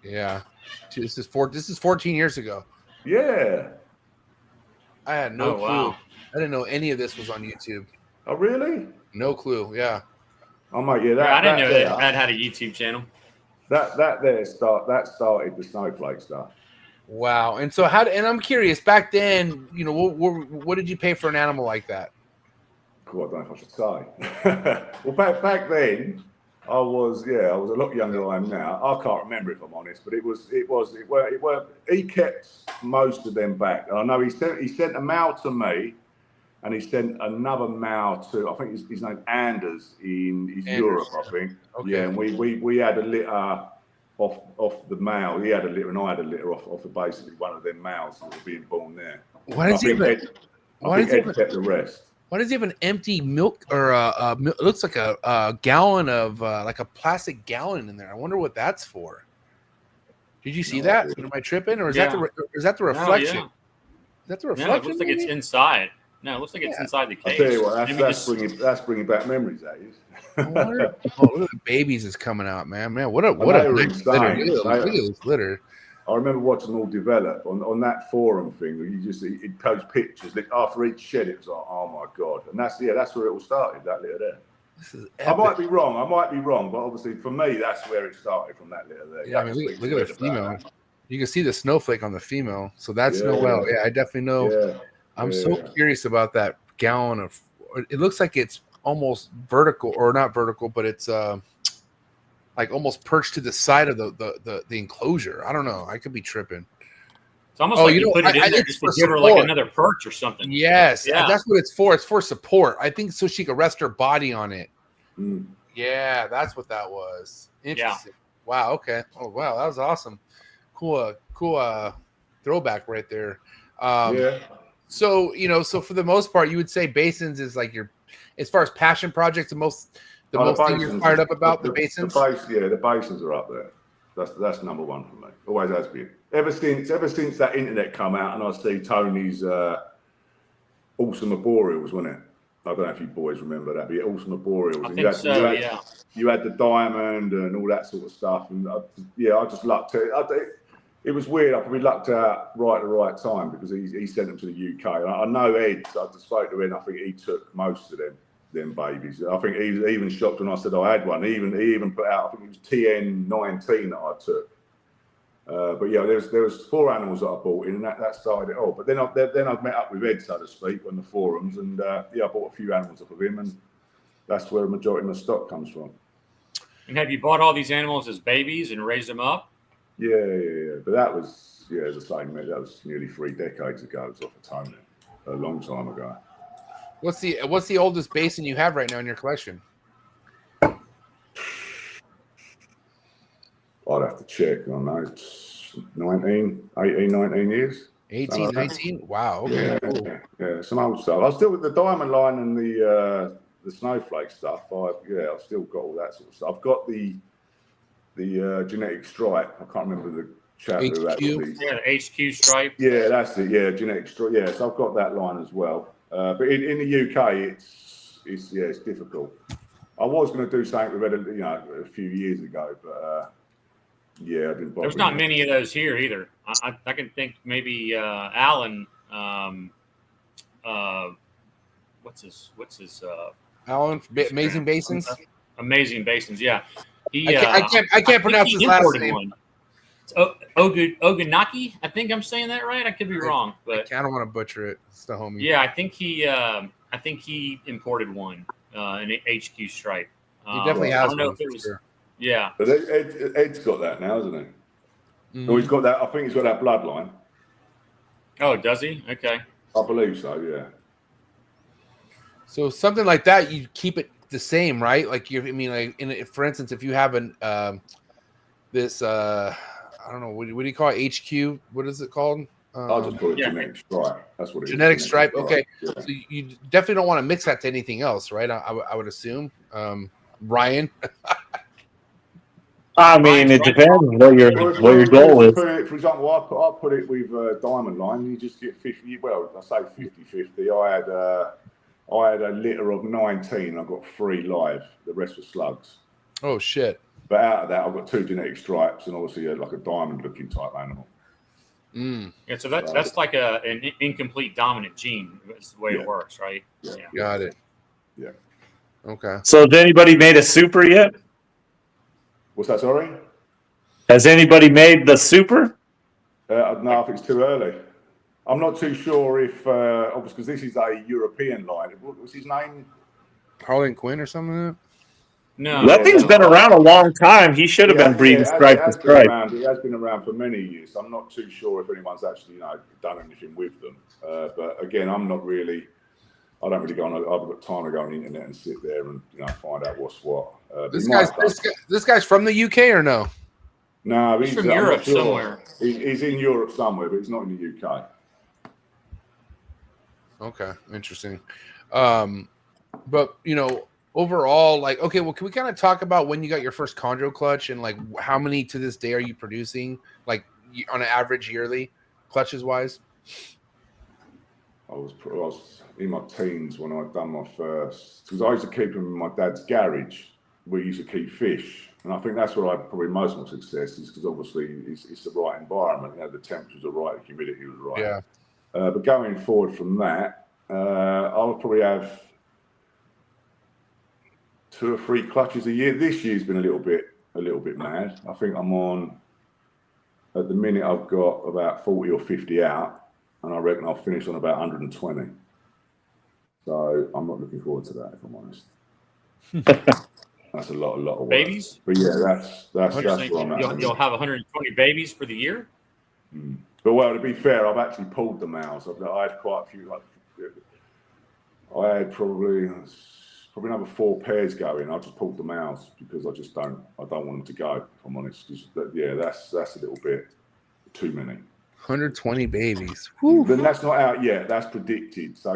Yeah. This is 14 years ago. Yeah. I had no clue. Wow. I didn't know any of this was on YouTube. Oh, really? No clue. Yeah. Oh, mate, yeah. I didn't know that Ed had a YouTube channel. That started the snowflake stuff. Wow. And so and I'm curious, back then, what did you pay for an animal like that? Cool, I don't know if I should say. Well, back then, I was a lot younger than I am now. I can't remember if I'm honest, but it were he kept most of them back. And I know he sent a male to me, and he sent another male to, I think his name Anders in Europe, I think. Okay. Yeah, and we had a litter off the male. He had a litter and I had a litter off of basically one of them males that were being born there. I think Ed kept the rest. Why does he have an empty milk or it looks like a gallon of like a plastic gallon in there? I wonder what that's for. Did you see that? Am I tripping, or is that the reflection? No, Is that the reflection? No, it looks like it's inside. No, it looks like it's inside the cage. I'll tell you what, that's bringing back memories. That is. Look at the babies is coming out, man. What a litter. Look at this litter. I remember watching them all develop on that forum thing. It post pictures. After each shed, it was like, oh my god! And that's where it all started. That litter there. This is I might be wrong, but obviously for me, that's where it started, from that litter there. Yeah, I mean, look at the female. You can see the snowflake on the female, so that's Noelle. Yeah, I definitely know. Yeah. I'm so curious about that gallon of. It looks like it's almost vertical, or not vertical, but it's like almost perched to the side of the enclosure. I don't know. I could be tripping. It's almost like you put it in there just to give her like another perch or something. Yes, that's what it's for. It's for support. I think so she could rest her body on it. Mm. Yeah, that's what that was. Interesting. Yeah. Wow. Okay. Oh, wow. That was awesome. Cool throwback right there. So, so for the most part, you would say basins is like as far as passion projects, the most thing you're fired up about, the basins? The basins are up there. That's number one for me. Always has been. Ever since that internet come out and I see Tony's Awesome Arboreals, wasn't it? I don't know if you boys remember that, but Awesome Arboreals. I think so, yeah. You had the diamond and all that sort of stuff. And I just lucked out. It was weird. I probably lucked out right at the right time because he sent them to the UK. And I know Ed, I just spoke to Ed, I think he took most of them babies. I think he was even shocked when I said I had one. He even put out, I think it was TN19 that I took. But yeah, there was 4 animals that I bought in, and that started it all. But then I've met up with Ed, so to speak, on the forums, and I bought a few animals off of him, and that's where the majority of my stock comes from. And have you bought all these animals as babies and raised them up? Yeah. But that was, as I say, mate, that was nearly 3 decades ago. It was off the Tony, a long time ago. What's the oldest basin you have right now in your collection? I'd have to check on those. 19 years. 18, 19? Wow. Okay. Yeah, some old stuff. I was still with the diamond line and snowflake stuff. I've still got all that sort of stuff. I've got the genetic stripe. I can't remember the chap who actually. Yeah, the HQ stripe. Yeah, that's it. Yeah, genetic stripe. Yeah, so I've got that line as well. But in the UK, it's difficult. I was going to do something with it, a few years ago, but yeah, I didn't bother. There's not many of those here either. I can think maybe Alan. What's his Alan Amazing Basins? Amazing Basins, yeah. I can't pronounce his last name. One. It's Ogunaki. I think I'm saying that right. I could be wrong, but I don't want to butcher it. It's the homie. Yeah, I think he imported one, an HQ stripe. He definitely has. I don't know if it was. Sure. Yeah, but Ed's got that now, hasn't he? Mm. Oh, he's got that. I think he's got that bloodline. Oh, does he? Okay. I believe so. Yeah. So something like that, you keep it the same, right? Like for instance, if you have this I don't know, what do you call it? HQ? What is it called? I'll just call it genetic stripe. That's what it is. Genetic stripe. Okay. Yeah. So you definitely don't want to mix that to anything else, right? I would assume. Ryan. I mean, it depends what your goal is. For example, I put it with Diamond Line. You just get 50. Well, I say 50-50. I had a litter of 19. I got 3 live. The rest were slugs. Oh shit! But out of that, I've got 2 genetic stripes and obviously like a diamond-looking type animal. Mm. Yeah, so that's like an incomplete dominant gene. That's the way it works, right? Yeah. Got it. Yeah. Okay. So has anybody made a super yet? What's that, sorry? Has anybody made the super? No, I think it's too early. I'm not too sure if, obviously, because this is a European line. What was his name? Harlan Quinn or something like that? No. That thing's been around a long time. He should have been breeding stripe to stripe. It has been around for many years. I'm not too sure if anyone's actually, done anything with them. But again, I don't really go on. I've got time to go on the internet and sit there and find out what's what. This guy's from the UK or no? No, he's from Europe somewhere. He's in Europe somewhere, but he's not in the UK. Okay, interesting. But overall, okay, well, can we kind of talk about when you got your first chondro clutch and how many to this day are you producing, on an average yearly, clutches wise? I was in my teens when I'd done my first, because I used to keep them in my dad's garage. We used to keep fish, and I think that's where I had probably most of my success is because obviously it's the right environment. The temperatures are right, the humidity was right. Yeah. But going forward from that, I would probably have 2 or 3 clutches a year. This year's been a little bit mad. I think I'm on, at the minute I've got about 40 or 50 out, and I reckon I'll finish on about 120. So I'm not looking forward to that, if I'm honest. That's a lot of work. Babies? But yeah, that's where I'm at. You'll have 120 babies for the year? Mm. But well, to be fair, I've actually pulled the males. I had quite a few. I had probably another 4 pairs going. I just pulled the males because I don't want them to go, if I'm honest. That's a little bit too many. 120 babies. Then that's not out yet. That's predicted. So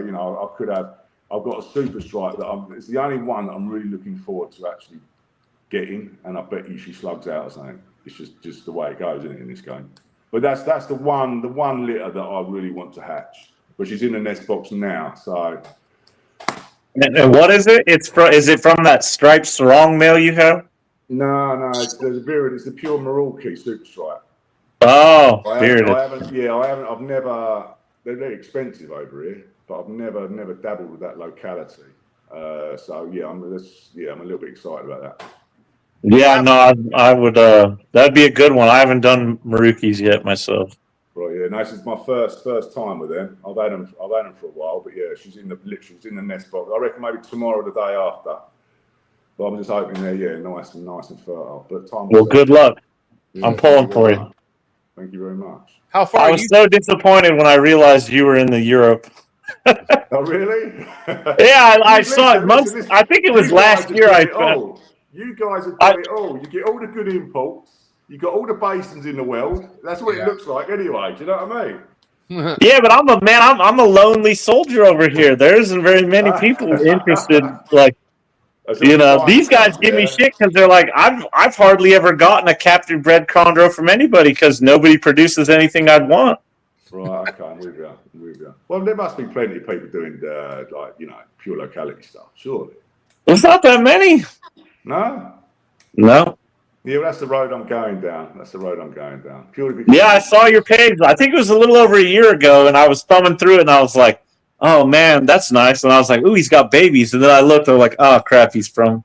I've got a super stripe it's the only one that I'm really looking forward to actually getting, and I bet you she slugs out or something. It's just the way it goes, isn't it, in this game? But that's the one litter that I really want to hatch. But she's in the nest box now, so. And what is it? Is it from that striped sarong male you have? No, it's the pure Milwaukee super stripe. Oh, bearded. I've never. They're expensive over here, but I've never dabbled with that locality. So yeah, I'm a little bit excited about that. Yeah, no, I would. That'd be a good one. I haven't done Marukis yet myself. Right, yeah. No, this is my first time with them. I've had them for a while, but yeah, she's in the nest box. I reckon maybe tomorrow or the day after. But I'm just hoping they're nice and fertile. But time. Well, good luck. Yeah, I'm pulling for you. Thank you very much. How far? I was so disappointed when I realized you were in the Europe. Oh really? Yeah, I saw it months. I think it was last year. You guys have done it all. You get all the good imports. You got all the basins in the world. That's what it looks like, anyway. Do you know what I mean? Yeah, but I'm a lonely soldier over here. There isn't very many people interested. Like You know, these guys give me shit because they're like, I've hardly ever gotten a captive bred chondro from anybody because nobody produces anything I'd want. Right, okay, I'm with you. Well, there must be plenty of people doing like, you know, pure locality stuff, surely. There's not that many. No? No. Yeah, well, that's the road I'm going down. Purely Yeah, I saw your page. I think it was a little over a year ago, and I was thumbing through it, and I was like, oh, man, that's nice. And I was like, ooh, he's got babies. And then I looked, and I'm like, oh, crap, he's from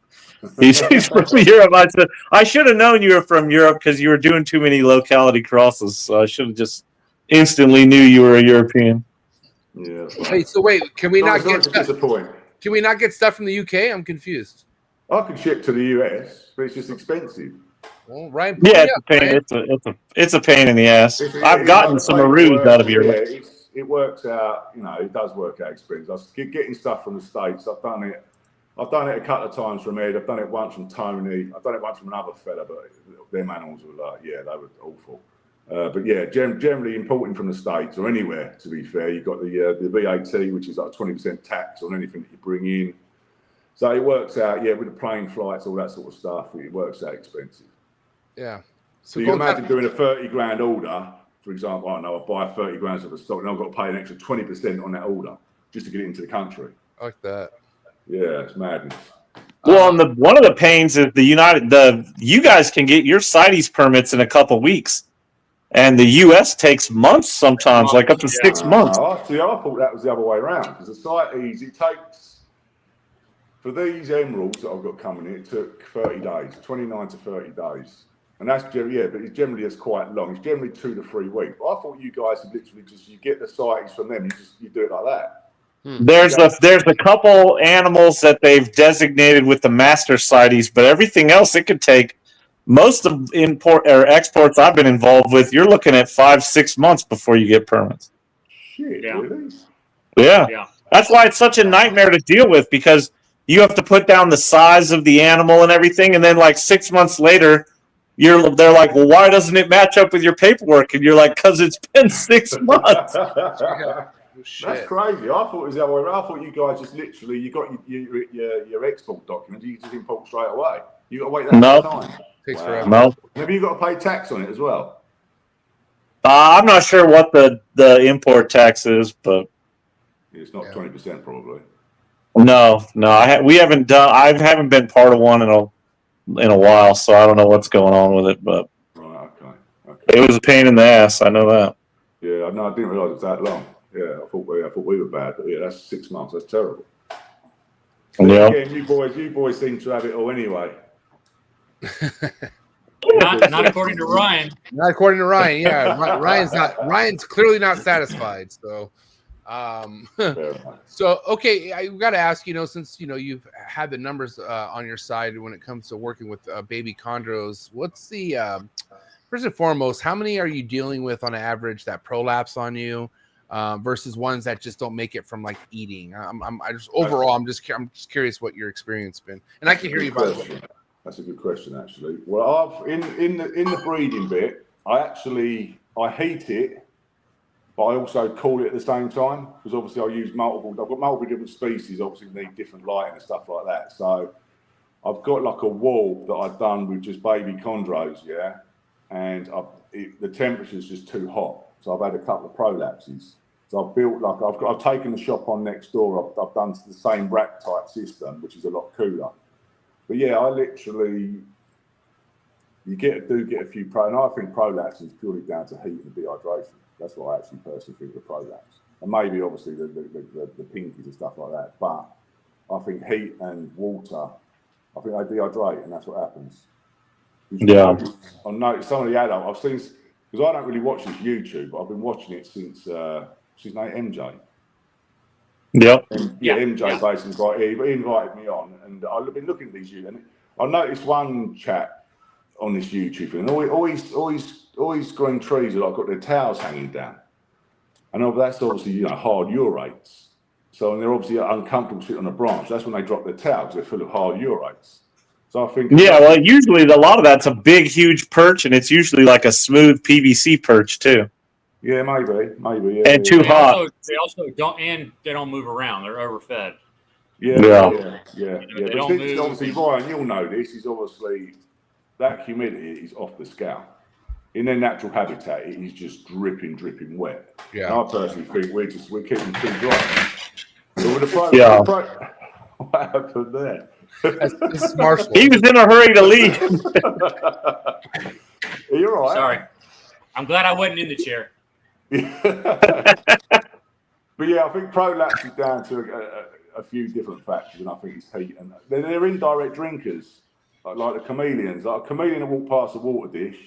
Europe. I said, I should have known you were from Europe because you were doing too many locality crosses, so I should have just instantly knew you were a European. Yeah. Wait, so can we not get stuff? Disappoint. Can we not get stuff from the UK? I'm confused. I can ship to the US, but it's just expensive. Well, Ryan, yeah, it's a pain. It's a pain in the ass. I've gotten some Aroos out of Europe. Yeah, it works out. You know, it does work out expensive. I was getting stuff from the States. I've done it a couple of times from Ed. I've done it once from Tony. I've done it once from another fella, but their animals were like, yeah, they were awful. But yeah, generally importing from the States or anywhere, to be fair, you've got the VAT, which is like 20% tax on anything that you bring in. So it works out, yeah, with the plane flights, all that sort of stuff, it works out expensive. Yeah. So you can imagine doing a 30 grand order, for example, I don't know, I buy 30 grand of a stock, and I've got to pay an extra 20% on that order just to get it into the country. I like that. Yeah, it's madness. Well, and one of the pains is you guys can get your CITES permits in a couple of weeks, and the US takes months sometimes, like up to 6 months. No, I thought that was the other way around, because the CITES, it takes, for these emeralds that I've got coming in, it took 30 days, 29 to 30 days. And that's generally, but it's generally quite long. It's generally 2 to 3 weeks. But I thought you guys would literally you get the CITES from them, you do it like that. There's a couple animals that they've designated with the master CITES, but everything else it could take. Most of import or exports I've been involved with, you're looking at 5-6 months before you get permits. Shit, really? Yeah. That's why it's such a nightmare to deal with, because you have to put down the size of the animal and everything, and then like 6 months later, they're like, well, why doesn't it match up with your paperwork? And you're like, because it's been 6 months. That's crazy. I thought it was the other way around. I thought you guys just literally, you got your export document, you just import straight away. You got to wait that much time. Takes forever. No. Have you got to pay tax on it as well? I'm not sure what the import tax is, but it's not 20% probably. No. We haven't done. I haven't been part of one in a while, so I don't know what's going on with it. But right, okay. It was a pain in the ass. I know that. Yeah, no, I didn't realize it was that long. Yeah, I thought we were bad, but yeah, that's 6 months. That's terrible. Yeah. Again, you boys seem to have it all anyway. Not according to Ryan. Not according to Ryan. Yeah, Ryan's clearly not satisfied. So, okay, I got to ask. Since you've had the numbers on your side when it comes to working with baby chondros, what's the first and foremost? How many are you dealing with on average that prolapse on you versus ones that just don't make it from like eating? I'm just curious what your experience been, and I can hear you by the way. That's a good question, actually. Well, in the breeding bit, I heat it, but I also cool it at the same time, because obviously I use I've got multiple different species, obviously need different lighting and stuff like that. So I've got like a wall that I've done with just baby chondros, yeah, and the temperature's just too hot, so I've had a couple of prolapses. So I've built I've taken the shop on next door. I've done the same rack type system, which is a lot cooler. But yeah, I literally, do get a few and I think prolapse is purely down to heat and dehydration. That's what I actually personally think of the prolapse. And maybe obviously the pinkies and stuff like that. But I think heat and water, I think they dehydrate, and that's what happens. Yeah. I noticed some of the adults, I've seen, because I don't really watch this YouTube, but I've been watching it since, what's his name, MJ. Yep. MJ basically he invited me on, and I've been looking at these YouTube, and I noticed one chap on this YouTube thing, always growing trees that I've got their towels hanging down, and that's obviously hard urates. So and they're obviously uncomfortable sitting on a branch. That's when they drop their towels. They're full of hard urates. So I think usually a lot of that's a big, huge perch, and it's usually like a smooth PVC perch too. Yeah, maybe. Yeah, and too hot. They also don't move around. They're overfed. Yeah. You know, But they don't this, move. obviously, Ryan, you'll know this, is obviously that humidity is off the scale. In their natural habitat, it is just dripping wet. Yeah. And I personally think we're keeping too dry. But with what happened there? This is Marshall. He was in a hurry to leave. Are you all right? Sorry. I'm glad I wasn't in the chair. But yeah, I think prolapse is down to a few different factors, and I think it's heat. And they're indirect drinkers, like the chameleons. Like a chameleon will walk past a water dish,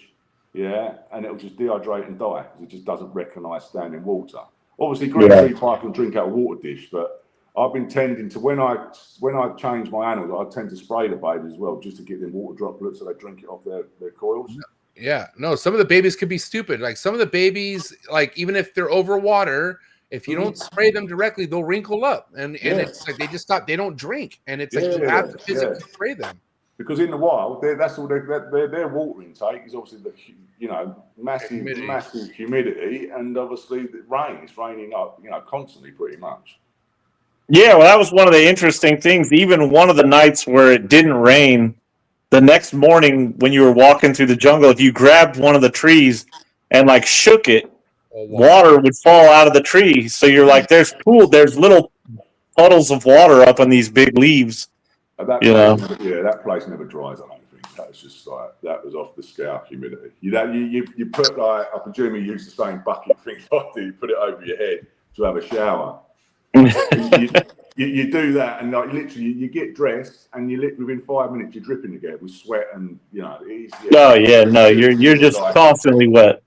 yeah, and it'll just dehydrate and die because it just doesn't recognise standing water. Obviously, green tree pike can drink out a water dish, but I've been tending to, when I change my animals, I tend to spray the babies as well, just to get them water droplets so they drink it off their coils. Yeah, no, some of the babies could be stupid. Like some of the babies, like even if they're over water, if you don't spray them directly, they'll wrinkle up, and it's like they just stop. They don't drink, and it's like you have to physically spray them. Because in the wild, that's all their water intake is obviously the massive humidity, and obviously the rain. It's raining up constantly, pretty much. Yeah, well, that was one of the interesting things. Even one of the nights where it didn't rain, the next morning when you were walking through the jungle, if you grabbed one of the trees and like shook it, water would fall out of the tree. So you're like, there's little puddles of water up on these big leaves. That place never dries. I don't think that was just like that was off the scale humidity. You put like I presume you use the same bucket thing like you put it over your head to have a shower. you do that, and like literally you get dressed, and within 5 minutes you're dripping again with sweat, and you're just like, constantly wet.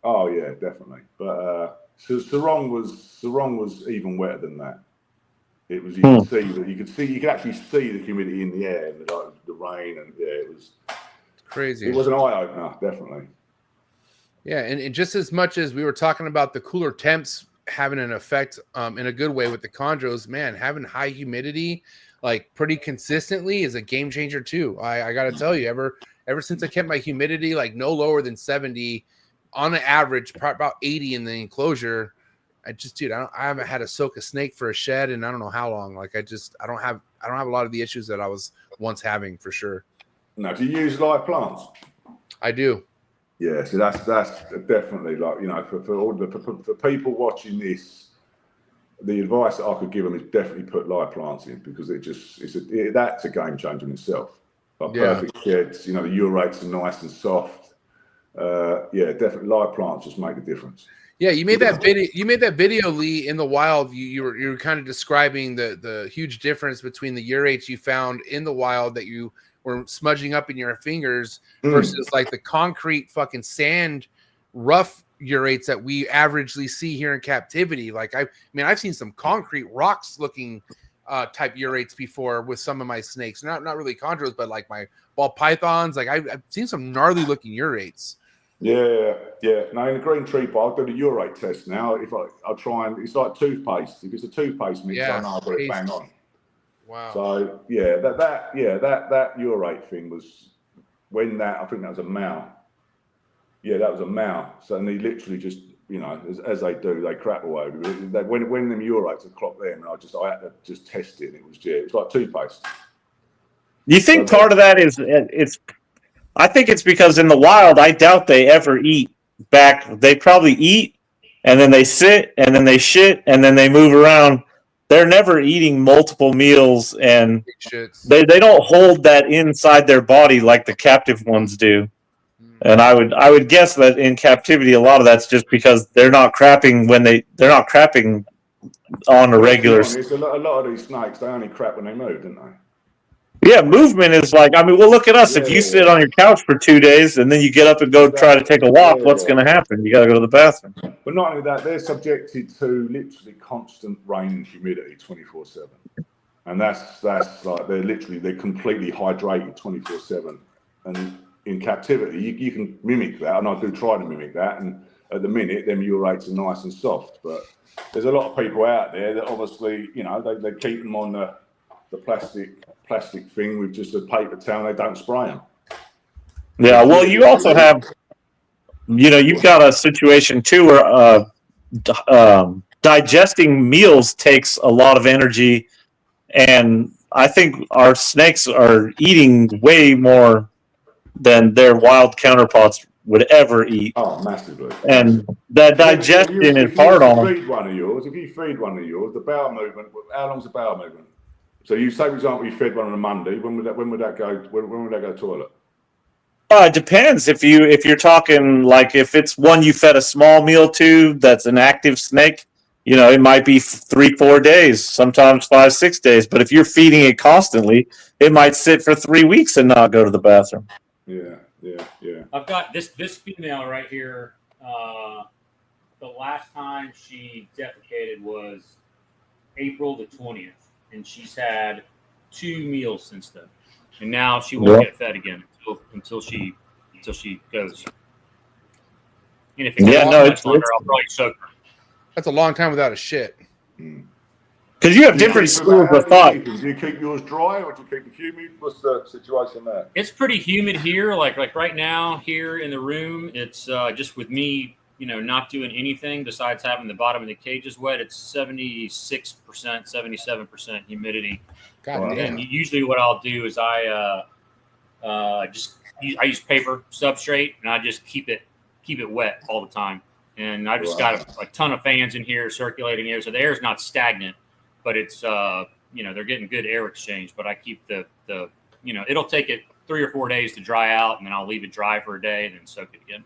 Oh yeah, definitely. But Sarong was even wetter than that. It was you could actually see the humidity in the air and the rain, and it was crazy. It was an eye opener, definitely. Yeah, and just as much as we were talking about the cooler temps having an effect in a good way with the chondros, man, having high humidity like pretty consistently is a game changer too. I got to tell you, ever since I kept my humidity like no lower than 70 on an average, about 80 in the enclosure, I haven't had to soak a snake for a shed and I don't know how long. Like I don't have a lot of the issues that I was once having, for sure. Now, do you use live plants? I do. Yeah, so that's definitely like for people watching this, the advice that I could give them is definitely put live plants in, because that's a game changer in itself. Like perfect sheds, the urates are nice and soft. Definitely live plants just make a difference. Yeah, you made that video. You made that video, Lee, in the wild. You were kind of describing the huge difference between the urates you found in the wild that you were smudging up in your fingers versus like the concrete fucking sand rough urates that we averagely see here in captivity. Like I've seen some concrete rocks looking type urates before with some of my snakes. Not really chondros, but like my ball pythons. Like I've seen some gnarly looking urates. Yeah. Now in the green tree park, I'll do the urate test now. If I try and it's like toothpaste. If it's a toothpaste mix, I know I've got it bang on. Wow. So that urate thing was when I think that was a male. Yeah, that was a male. So and they literally just as they do, they crap away. When them urates had clocked them, and I had to just test it. And it was like toothpaste. You think part of that is I think it's because in the wild, I doubt they ever eat back. They probably eat, and then they sit, and then they shit, and then they move around. They're never eating multiple meals, and they don't hold that inside their body like the captive ones do. And I would guess that in captivity, a lot of that's just because they're not crapping they're not crapping on a regular. It's a lot of these snakes. They only crap when they move, don't they? Yeah, movement is like, well, look at us. If you sit on your couch for 2 days and then you get up and go try to take a walk, what's going to happen? You got to go to the bathroom. But not only that, they're subjected to literally constant rain and humidity 24/7. And that's like, they're completely hydrated 24/7. And in captivity, you can mimic that. And I do try to mimic that. And at the minute, them urates are nice and soft. But there's a lot of people out there that obviously, they keep them on the plastic thing with just a paper towel. They don't spray them. Yeah, well, you also have, you've got a situation too where digesting meals takes a lot of energy, and I think our snakes are eating way more than their wild counterparts would ever eat. Oh, massively. And that digestion is hard on them. If you feed one of yours, the bowel movement, how long's the bowel movement? So you say, for example, you fed one on a Monday. When would that go? When would that go to toilet? It depends. If you're talking like if it's one you fed a small meal to, that's an active snake. It might be 3-4 days, sometimes 5-6 days. But if you're feeding it constantly, it might sit for 3 weeks and not go to the bathroom. Yeah. I've got this female right here. The last time she defecated was April the 20th, and she's had 2 meals since then. And now she won't get fed again until she goes. And if it goes much longer, I'll probably soak her. That's a long time without a shit. Because you have different schools of thought. Do you keep yours dry or do you keep it humid? What's the situation there? It's pretty humid here. Like right now here in the room, it's just with me, not doing anything besides having the bottom of the cages wet. It's 76%, 77% humidity. God damn. And usually what I'll do is I use paper substrate and I just keep it wet all the time. And I just got a ton of fans in here circulating air, so the air is not stagnant, but it's they're getting good air exchange. But I keep the it'll take it 3 or 4 days to dry out, and then I'll leave it dry for a day and then soak it again.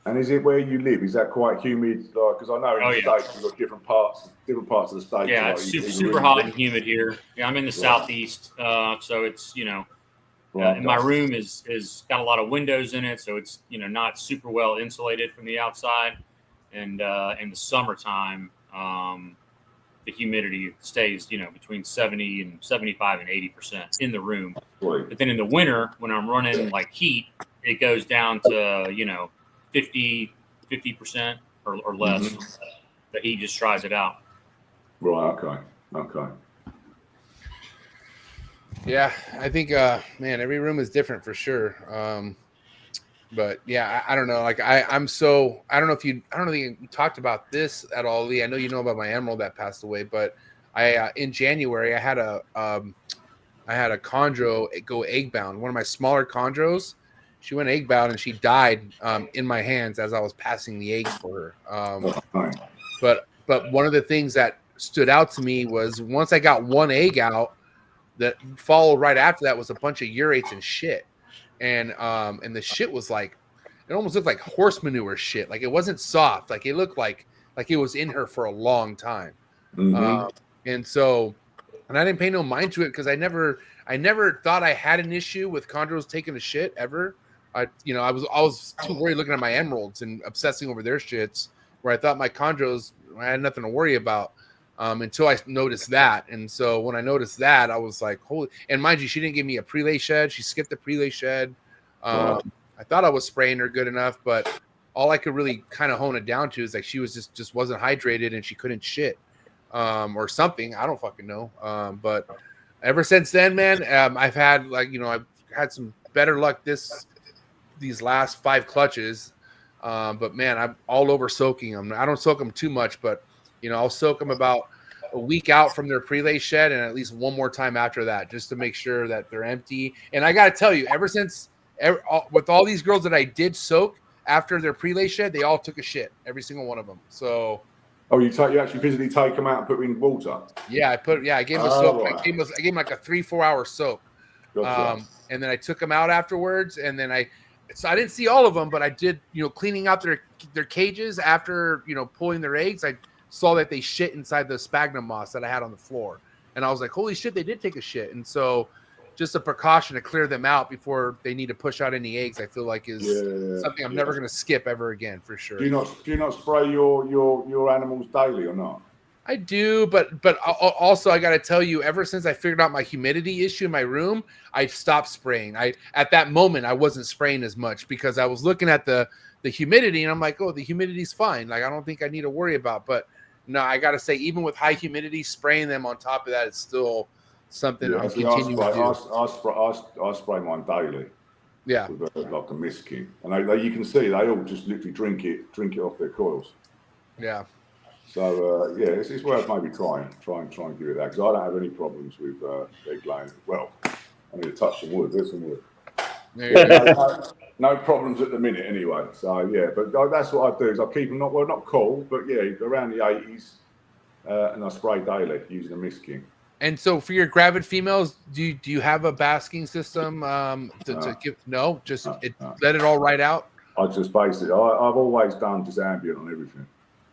And is it where you live? Is that quite humid? Because I know in the States you've got different parts of the States. Yeah, it's super hot and humid here. Yeah, I'm in the southeast, so it's and my room is got a lot of windows in it, so it's not super well insulated from the outside. And in the summertime, the humidity stays, between 70 and 75 and 80% in the room. Right. But then in the winter, when I'm running like heat, it goes down to 50% or less. Mm-hmm. The heat just dries it out. Right. Okay. Yeah, I think every room is different for sure. But yeah, I don't know. Like I don't think you talked about this at all, Lee. I know you know about my emerald that passed away, but I in January I had a chondro go egg bound. One of my smaller chondros, she went egg bound and she died in my hands as I was passing the eggs for her. But one of the things that stood out to me was once I got one egg out, that followed right after that was a bunch of urates and shit. And the shit was like, it almost looked like horse manure shit. Like it wasn't soft. Like it looked like it was in her for a long time. Mm-hmm. And I didn't pay no mind to it because I never thought I had an issue with chondros taking a shit ever. I was too worried looking at my emeralds and obsessing over their shits, where I thought my chondros, I had nothing to worry about. Until I noticed that. And so when I noticed that, I was like, holy, and mind you, she didn't give me a prelay shed. She skipped the prelay shed. I thought I was spraying her good enough, but all I could really kind of hone it down to is like, she was just wasn't hydrated and she couldn't shit, or something. I don't fucking know. But ever since then, man, I've had I've had some better luck these last 5 clutches. But man, I'm all over soaking them. I don't soak them too much, but I'll soak them about a week out from their prelay shed and at least one more time after that, just to make sure that they're empty. And I got to tell you, with all these girls that I did soak after their prelay shed, they all took a shit, every single one of them. So, you actually physically take them out and put them in water? Yeah, I gave them a soak. I gave them like a 3-4 hour soak. And then I took them out afterwards, and then I didn't see all of them, but I did, cleaning out their cages after, pulling their eggs. I saw that they shit inside the sphagnum moss that I had on the floor. And I was like, holy shit, they did take a shit. And so just a precaution to clear them out before they need to push out any eggs, I feel like is something I'm never going to skip ever again, for sure. Do you not spray your animals daily or not? I do, but also I got to tell you, ever since I figured out my humidity issue in my room, I stopped spraying. At that moment, I wasn't spraying as much because I was looking at the humidity and I'm like, oh, the humidity's fine. Like, I don't think I need to worry about. But no, I got to say, even with high humidity, spraying them on top of that is still something I'm continuing to do. I spray mine daily. Yeah, with like a miskin, and you can see they all just literally drink it off their coils. Yeah. So yeah, it's worth maybe try and give it that, because I don't have any problems with egg laying. Well, I need to touch some wood. There's some wood. No problems at the minute, anyway. So yeah, but that's what I do. Is I keep them not cool, but yeah, around the 80s, and I spray daily using a mist king. And so for your gravid females, do you have a basking system to give? No, just let it all right out. I just basically, I've always done just ambient on everything.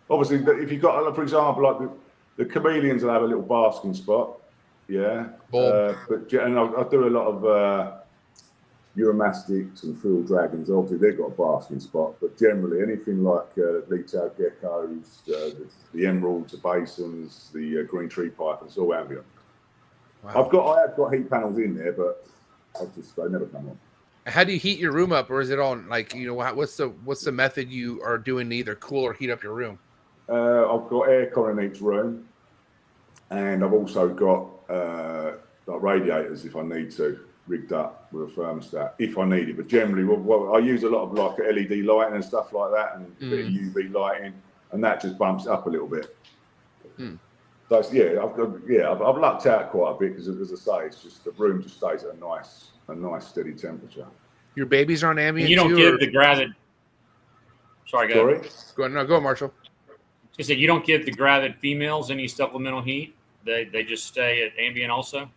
Obviously, if you've got, for example, like the chameleons will have a little basking spot, yeah. And I do a lot of Euromastics and field dragons. Obviously, they've got a basking spot, but generally anything like leech-tail geckos, the emeralds, the basins, the green tree pythons, all ambient. Wow. I have got heat panels in there, but they never come on. How do you heat your room up, or is it all like, you know, what's the method you are doing to either cool or heat up your room? I've got aircon in each room, and I've also got like radiators if I need to, rigged up with a thermostat if I need it. But generally, I use a lot of like LED lighting and stuff like that, and a bit of UV lighting, and that just bumps it up a little bit. So I've lucked out quite a bit because, as I say, it's just the room just stays at a nice steady temperature. Your babies are on ambient. You don't give the gravid. Sorry, go ahead. Go, Marshall. I said you don't give the gravid females any supplemental heat. They just stay at ambient also.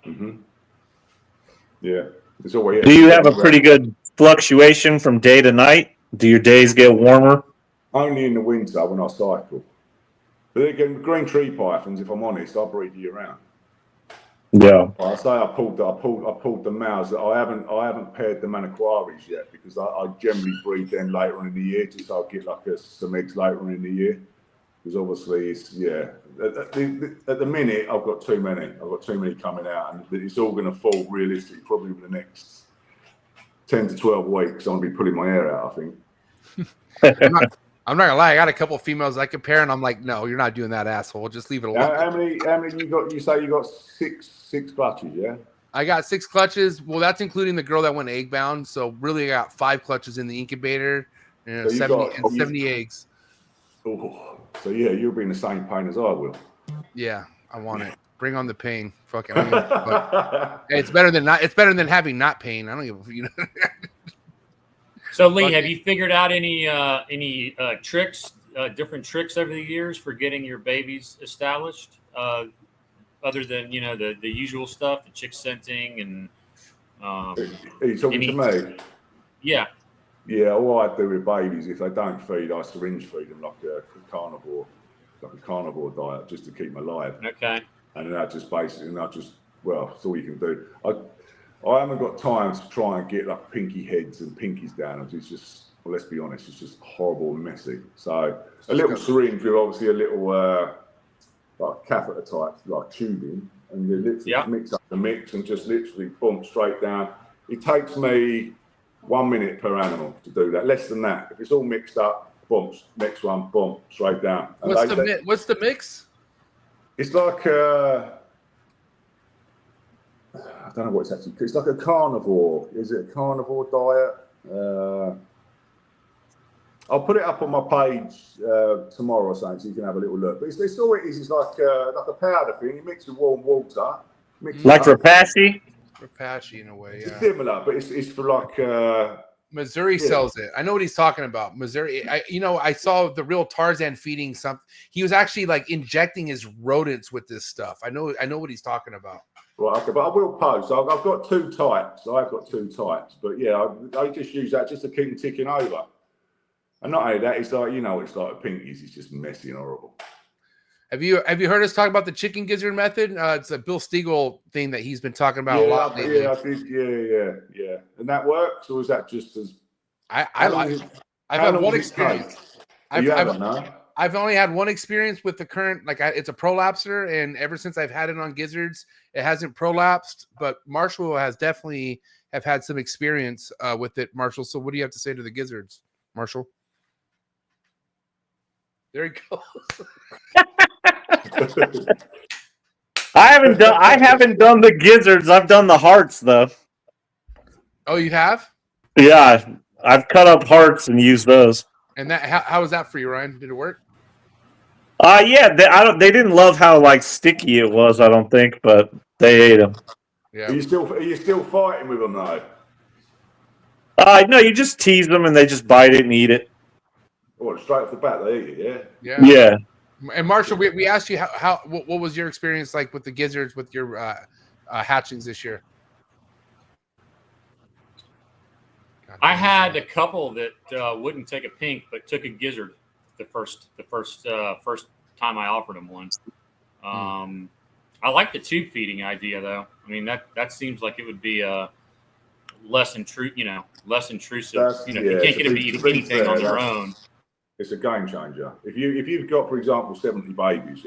Mm-hmm. Yeah, it's always. Do you have a pretty good fluctuation from day to night? Do your days get warmer? Only in the winter when I cycle. But again, green tree pythons, if I'm honest, I breed year round. Yeah. I say I pulled the males. I haven't paired the Manaquaris yet, because I generally breed them later on in the year, just so I get like some eggs later on in the year. Because obviously, at the minute I've got too many. I've got too many coming out, and it's all going to fall realistically probably in the next 10 to 12 weeks. I'm going to be pulling my hair out, I think. I'm not gonna lie. I got a couple of females I compare, and I'm like, no, you're not doing that, asshole. Just leave it alone. How many you got? You say you got six clutches, yeah? I got 6 clutches. Well, that's including the girl that went egg bound. So really, I got 5 clutches in the incubator, and so 70 eggs. Oh, so yeah, you'll be in the same pain as I will. Yeah, I want it. Bring on the pain. Fuck it. Hey, it's better than having not pain. I don't give a, you know. So Lee, have you figured out any tricks, different tricks over the years for getting your babies established, other than, you know, the usual stuff, the chick scenting and? Are you talking to me? Yeah. Yeah. All I do with babies, if they don't feed, I syringe feed them like a carnivore diet, just to keep them alive. Okay. And then that's all you can do. I haven't got time to try and get like pinky heads and pinkies down. It's just, well, let's be honest, it's just horrible and messy. So a little syringe with obviously a little like catheter type, like tubing, and you literally mix up the mix and just literally boom, straight down. It takes me 1 minute per animal to do that, less than that. If it's all mixed up, boom, next one, boom, straight down. And what's the mix? It's like I don't know what it's actually. It's like a carnivore. Is it a carnivore diet? I'll put it up on my page tomorrow or something, so you can have a little look. But it's all it is. It's like a powder thing. You mix with warm water. Like Rapace? Rapace in a way, yeah. It's similar, but it's for like. Missouri sells it. I know what he's talking about. Missouri. I saw the real Tarzan feeding something. He was actually like injecting his rodents with this stuff. I know what he's talking about. Right, okay, but I will post. I've got 2 types. I've got 2 types, but yeah, I just use that just to keep them ticking over. And not only that, it's like, you know, it's like a pinkies. It's just messy and horrible. Have you heard us talk about the chicken gizzard method? It's a Bill Stiegel thing that he's been talking about a lot lately. Yeah, I did. Yeah. And that works, or is that just as? I've had one experience. I've only had one experience with the current, it's a prolapser, and ever since I've had it on gizzards, it hasn't prolapsed. But Marshall has definitely have had some experience with it. Marshall, so what do you have to say to the gizzards, Marshall? There he goes. I haven't done the gizzards. I've done the hearts though. Oh, you have? Yeah, I've cut up hearts and used those. And that how was that for you, Ryan? Did it work? Yeah, they didn't love how like sticky it was. I don't think, but they ate them. Yeah. Are you still fighting with them though? No, you just tease them and they just bite it and eat it. Oh, straight off the bat, they eat it. Yeah. Yeah. And Marshall, we asked you what was your experience like with the gizzards with your hatchlings this year? I had a couple that wouldn't take a pink, but took a gizzard the first time I offered them one. I like the tube feeding idea, though. I mean, that seems like it would be less intrusive. You can't get them to eat anything on their own. It's a game changer. If you've got, for example, 70 babies,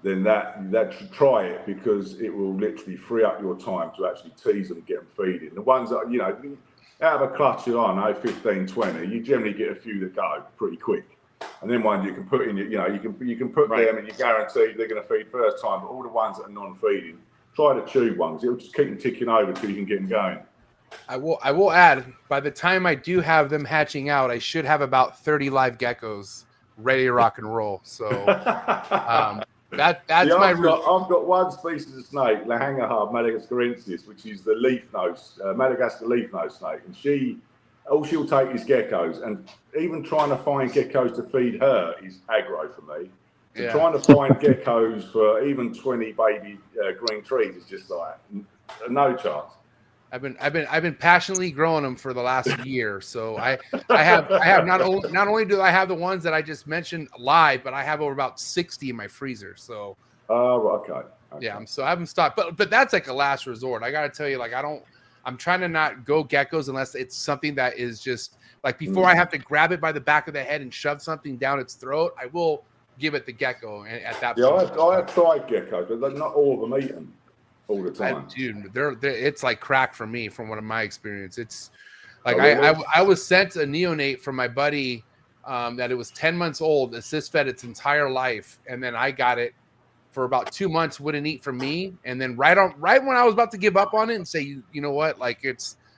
then that try it, because it will literally free up your time to actually tease them, get them feeding. The ones that out of a clutch of, 15, 20, you generally get a few that go pretty quick. And then ones you can put in, you can put them and you guarantee they're going to feed first time. But all the ones that are non-feeding, try the tube ones. It'll just keep them ticking over until you can get them going. I will add, by the time I do have them hatching out, I should have about 30 live geckos ready to rock and roll. So that's I've got one species of snake, Lahangaha madagascarensis, which is the leaf nose, Madagascar leaf nose snake, and all she'll take is geckos, and even trying to find geckos to feed her is aggro for me. So trying to find geckos for even 20 baby green trees is just like no chance. I've been passionately growing them for the last year, so I have not only do I have the ones that I just mentioned live, but I have over about 60 in my freezer. So okay. Yeah, so I haven't stopped, but that's like a last resort. I gotta tell you, like I'm trying to not go geckos unless it's something that is just like before I have to grab it by the back of the head and shove something down its throat. I will give it the gecko at that point. Yeah, I have tried geckos, but not all of them eat them all the time. Dude, it's like crack for me from one of my experience. It's like I was sent a neonate from my buddy that it was 10 months old, assist fed its entire life, and then I got it for about 2 months, wouldn't eat from me, and then right when I was about to give up on it and say, you know what, like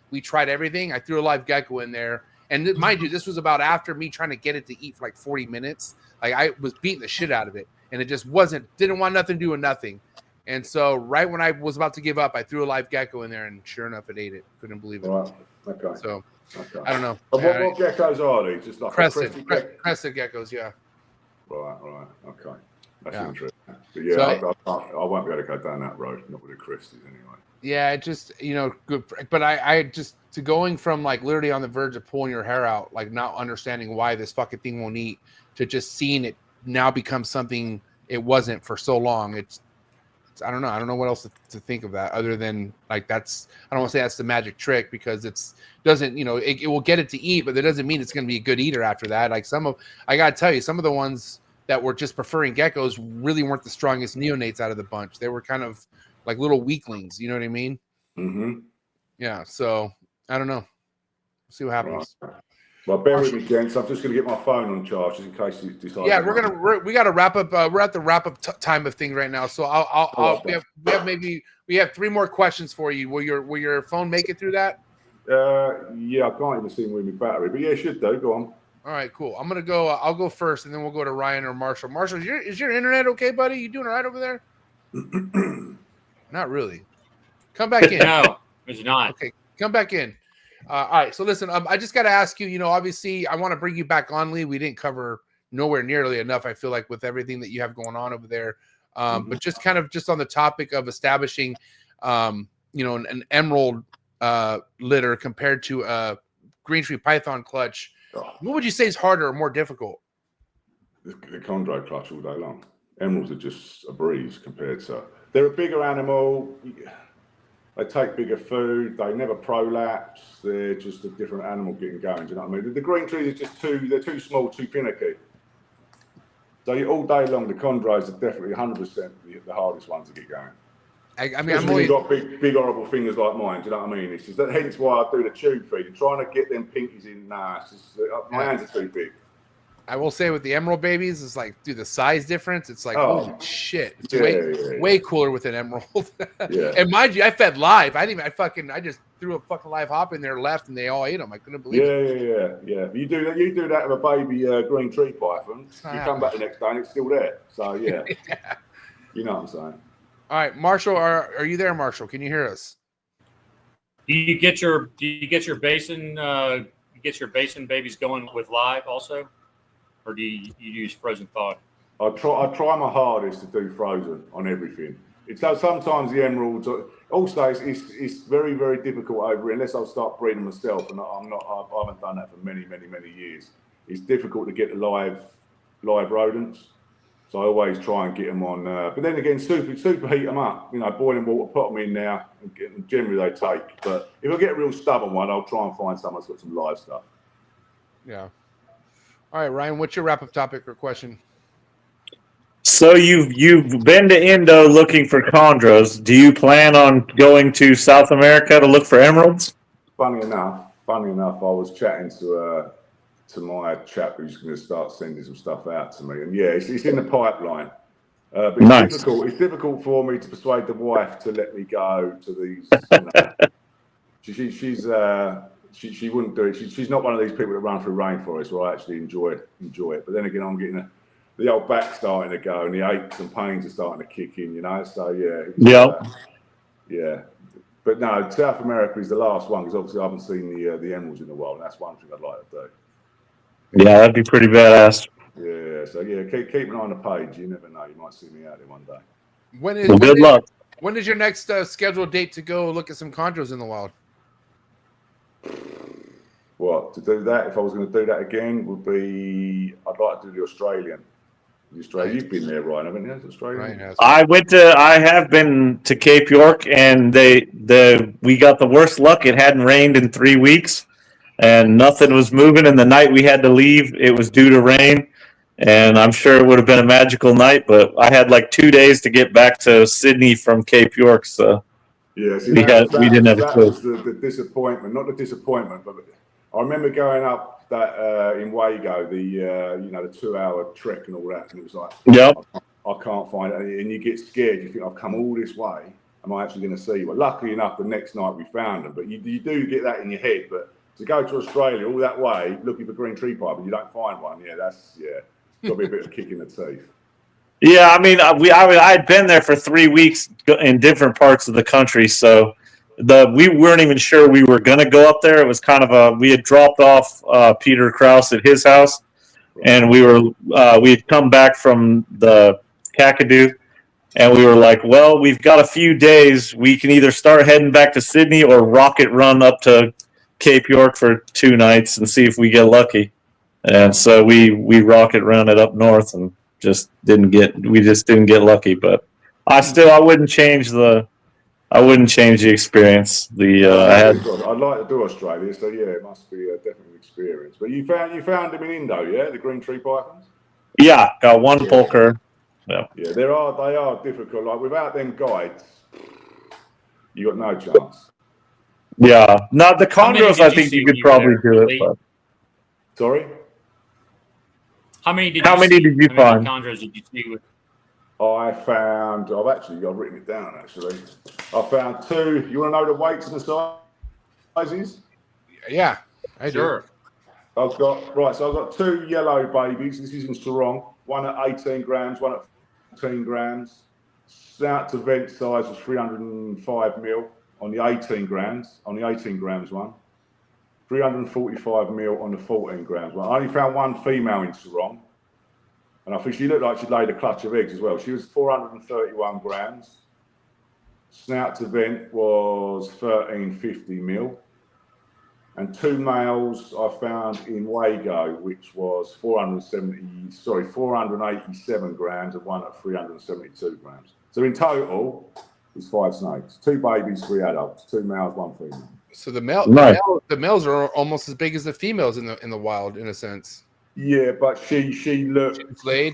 we tried everything, I threw a live gecko in there, and mind you, this was about after me trying to get it to eat for like 40 minutes. Like I was beating the shit out of it, and it just didn't want nothing to do with nothing. And so right when I was about to give up, I threw a live gecko in there, and sure enough, it ate it. Couldn't believe it. Right. Okay. So I don't know. What geckos are these? Just like crested geckos, yeah. Right. Okay. That's interesting. But I won't be able to go down that road, not with the cresties anyway. Yeah, it just, good. But I just, to going from like literally on the verge of pulling your hair out, like not understanding why this fucking thing won't eat, to just seeing it now become something it wasn't for so long. It's I don't know what else to think of that other than like I don't want to say that's the magic trick, because it will get it to eat, but that doesn't mean it's going to be a good eater after that. Like I got to tell you, some of the ones that were just preferring geckos really weren't the strongest neonates out of the bunch. They were kind of like little weaklings. You know what I mean? Mm-hmm. Yeah. So I don't know. See what happens. Right. Well, bear with me, gents. I'm just going to get my phone on charge just in case you decide. Yeah, we got to wrap up. We're at the wrap up time of thing right now. So we have 3 more questions for you. Will your phone make it through that? Yeah, I can't even see with my battery, but yeah, it should do. Go on. All right, cool. I'm gonna go. I'll go first, and then we'll go to Ryan or Marshall. Marshall, is your internet okay, buddy? You doing all right over there? Not really. Come back in. No, it's not. Okay, come back in. All right. So listen, I just got to ask you. Obviously, I want to bring you back on, Lee. We didn't cover nowhere nearly enough, I feel like, with everything that you have going on over there. But just kind of just on the topic of establishing, an emerald litter compared to a green tree python clutch. What would you say is harder or more difficult? The chondro clutch all day long. Emeralds are just a breeze compared to. They're a bigger animal. They take bigger food. They never prolapse. They're just a different animal getting going. Do you know what I mean? The green trees are just they're too small, too finicky. So all day long, the chondros are definitely 100% the hardest ones to get going. I mean, you've got big horrible fingers like mine. Do you know what I mean? It's just hence why I do the tube feed and trying to get them pinkies in. Nah, it's just, my hands are too big. I will say with the emerald babies, it's like, dude, the size difference. It's like, holy shit! It's way cooler with an emerald. Yeah. And mind you, I fed live. I just threw a fucking live hop in there, left, and they all ate them. I couldn't believe it. Yeah. You do that with a baby green tree python. You come back the next day and it's still there. So yeah. You know what I'm saying. All right, Marshall, are you there, Marshall? Can you hear us? Do you get your basin babies going with live also, or do you use frozen thawed? I try my hardest to do frozen on everything. It's sometimes the emeralds. Also, it's very, very difficult over here unless I start breeding myself, and I haven't done that for many years. It's difficult to get the live rodents, so I always try and get them on. But then again, super heat them up. You know, boiling water, put them in now, and generally they take. But if I get a real stubborn one, I'll try and find someone that's got some live stuff. Yeah. All right, Ryan, what's your wrap-up topic or question? So you've been to Indo looking for chondros. Do you plan on going to South America to look for emeralds? Funny enough, I was chatting to my chap who's going to start sending some stuff out to me, and yeah, it's in the pipeline. But it's difficult for me to persuade the wife to let me go to these. You know, she wouldn't do it. She's not one of these people that run through rainforests where I actually enjoy it. But then again, I'm getting the old back starting to go, and the aches and pains are starting to kick in. You know, so yeah. Yeah. But no, South America is the last one because obviously I haven't seen the emeralds in the wild, and that's one thing I'd like to do. Yeah, that'd be pretty badass. Yeah, so yeah, keep an eye on the page. You never know, you might see me out there one day. Good luck. When is your next scheduled date to go look at some chondros in the wild? What, to do that? If I was going to do that again, would be I'd like to do the Australian. You've been there, Ryan, haven't you? Australian. Right, I have been to Cape York, and we got the worst luck. It hadn't rained in 3 weeks, and nothing was moving. And the night we had to leave, it was due to rain. And I'm sure it would have been a magical night, but I had like 2 days to get back to Sydney from Cape York, so yeah, see, we didn't have a clue. That was the disappointment, not the disappointment, but I remember going up that in Wago, the 2 hour trek and all that, and it was like, I can't find it, and you get scared. You think, I've come all this way, am I actually going to see you? Well, luckily enough, the next night we found them, but you do get that in your head. But to go to Australia all that way looking for green tree pipe and you don't find one, got to be a bit of a kick in the teeth. Yeah, I mean, I'd been there for 3 weeks in different parts of the country, so we weren't even sure we were going to go up there. It was kind of we had dropped off Peter Krause at his house, and we had come back from the Kakadu, and we were like, well, we've got a few days. We can either start heading back to Sydney or rocket run up to Cape York for 2 nights and see if we get lucky. And so we rocket ran it up north and just didn't get lucky. But I wouldn't change the experience. I'd like to do Australia, so yeah, it must be definitely an experience. But you found them in Indo, yeah, the green tree pythons. Yeah, got one pulker. Yeah, they are difficult. Like without them guides, you got no chance. Yeah, not the chondros. I think you could probably do it. But. Sorry. How many did you find? Chondros did you see with? I've written it down actually. I found 2. You want to know the weights and the sizes? Yeah, I do. I've got 2 yellow babies. This is in Sarong. One at 18 grams, one at 14 grams. Snout to vent size was 305 mil on the 18 grams. On the 18 grams one. 345 mil on the 14 grams one. I only found one female in Sarong. And I think she looked like she'd laid a clutch of eggs as well. She was 431 grams. Snout to vent was 1350 mil. And 2 males I found in Wago, which was 487 grams and one at 372 grams. So in total, it's 5 snakes. 2 babies, 3 adults. 2 males, 1 female. So the males are almost as big as the females in the wild, in a sense. Yeah, but she looked.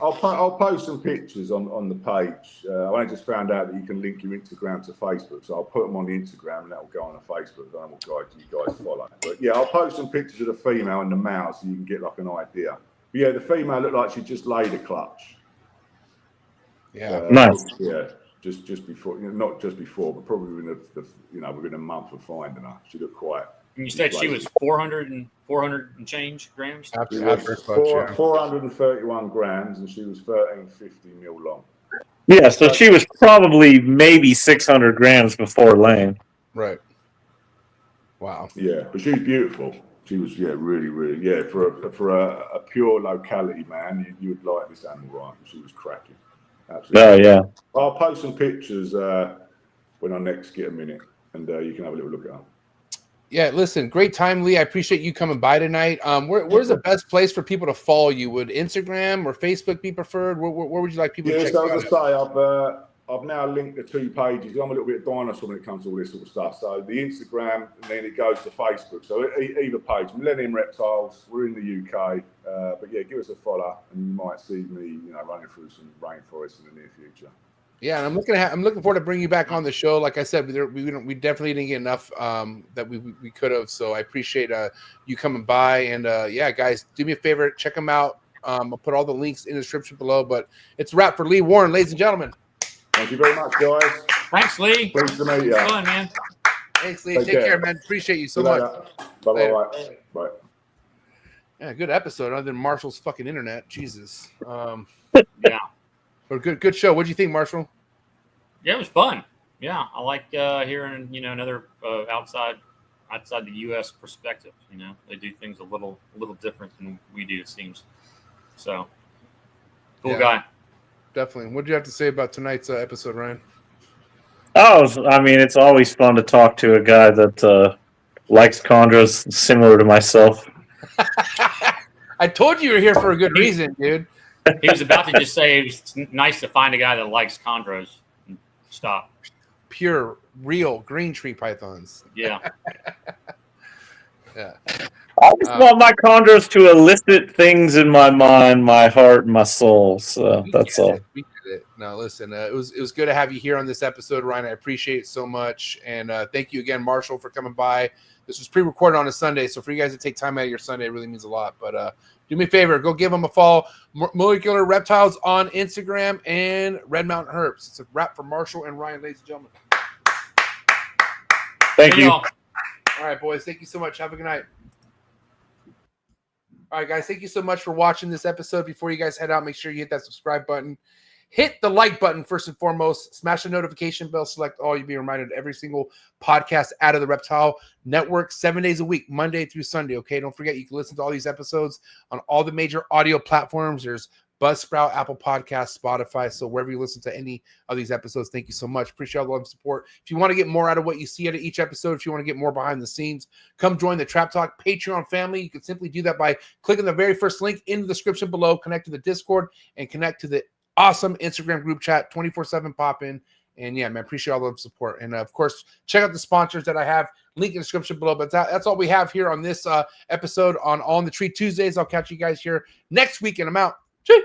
I'll post some pictures on the page. I only just found out that you can link your Instagram to Facebook, so I'll put them on the Instagram and that will go on the Facebook. I don't know what guide you guys follow, but yeah, I'll post some pictures of the female and the male so you can get like an idea. Yeah, the female looked like she just laid a clutch. Yeah. Nice. Yeah, just before, not just before, but probably within a month of finding her. She looked quite. And you said she was 400 and change grams? She was 431 grams, and she was 1350 mil long. Yeah, so she was probably maybe 600 grams before laying. Right. Wow. Yeah, but she's beautiful. She was, really, really, for a pure locality man, you would like this animal, right? She was cracking. Absolutely. Oh, yeah. I'll post some pictures when I next get a minute, and you can have a little look at her. Yeah, listen, great time, Lee. I appreciate you coming by tonight. Where's the best place for people to follow you? Would Instagram or Facebook be preferred? Where would you like people to check you out? Yeah, so as I say, I've now linked the 2 pages. I'm a little bit of dinosaur when it comes to all this sort of stuff. So the Instagram, and then it goes to Facebook. So either page, Millennium Reptiles. We're in the UK, but yeah, give us a follow, and you might see me, running through some rainforests in the near future. Yeah, and I'm looking forward to bringing you back on the show. Like I said, we definitely didn't get enough that we could have. So I appreciate you coming by. And yeah, guys, do me a favor, check them out. I'll put all the links in the description below. But it's a wrap for Lee Warren, ladies and gentlemen. Thank you very much, guys. Thanks, Lee. Pleased to meet you. Fun, man. Thanks, Lee. Take care, man. Appreciate you so much. Bye. Bye. Yeah, good episode. Other than Marshall's fucking internet, Jesus. Yeah. But good show. What'd you think, Marshall? Yeah, it was fun. Yeah, I like hearing another outside the U.S. perspective. They do things a little different than we do, it seems. So, cool guy. Definitely. What did you have to say about tonight's episode, Ryan? Oh, I mean, it's always fun to talk to a guy that likes chondros, similar to myself. I told you were here for a good reason, dude. He was about to just say it's nice to find a guy that likes chondros. Stop. Pure, real green tree pythons. Yeah. Yeah. I just want my chondros to elicit things in my mind, my heart, and my soul. So that's all. We did it. No, listen, it was good to have you here on this episode, Ryan. I appreciate it so much. And thank you again, Marshall, for coming by. This was pre-recorded on a Sunday, so for you guys to take time out of your Sunday, it really means a lot. But do me a favor, go give them a follow. Molecular Reptiles on Instagram and Red Mountain Herbs. It's a wrap for Marshall and Ryan, ladies and gentlemen. Thank you. All right, boys. Thank you so much. Have a good night. All right, guys. Thank you so much for watching this episode. Before you guys head out, make sure you hit that subscribe button. Hit the like button first and foremost. Smash the notification bell. Select all. You'll be reminded of every single podcast out of the Reptile Network 7 days a week, Monday through Sunday. Okay, don't forget you can listen to all these episodes on all the major audio platforms. There's Buzzsprout, Apple Podcasts, Spotify. So wherever you listen to any of these episodes, thank you so much. Appreciate all the love and support. If you want to get more out of what you see out of each episode, if you want to get more behind the scenes, come join the Trap Talk Patreon family. You can simply do that by clicking the very first link in the description below. Connect to the Discord and connect to the awesome Instagram group chat, 24/7 pop in. And yeah, man, appreciate all the support. And of course, check out the sponsors that I have. Link in the description below. But that's all we have here on this episode on the Tree Tuesdays. I'll catch you guys here next week, and I'm out. Cheers.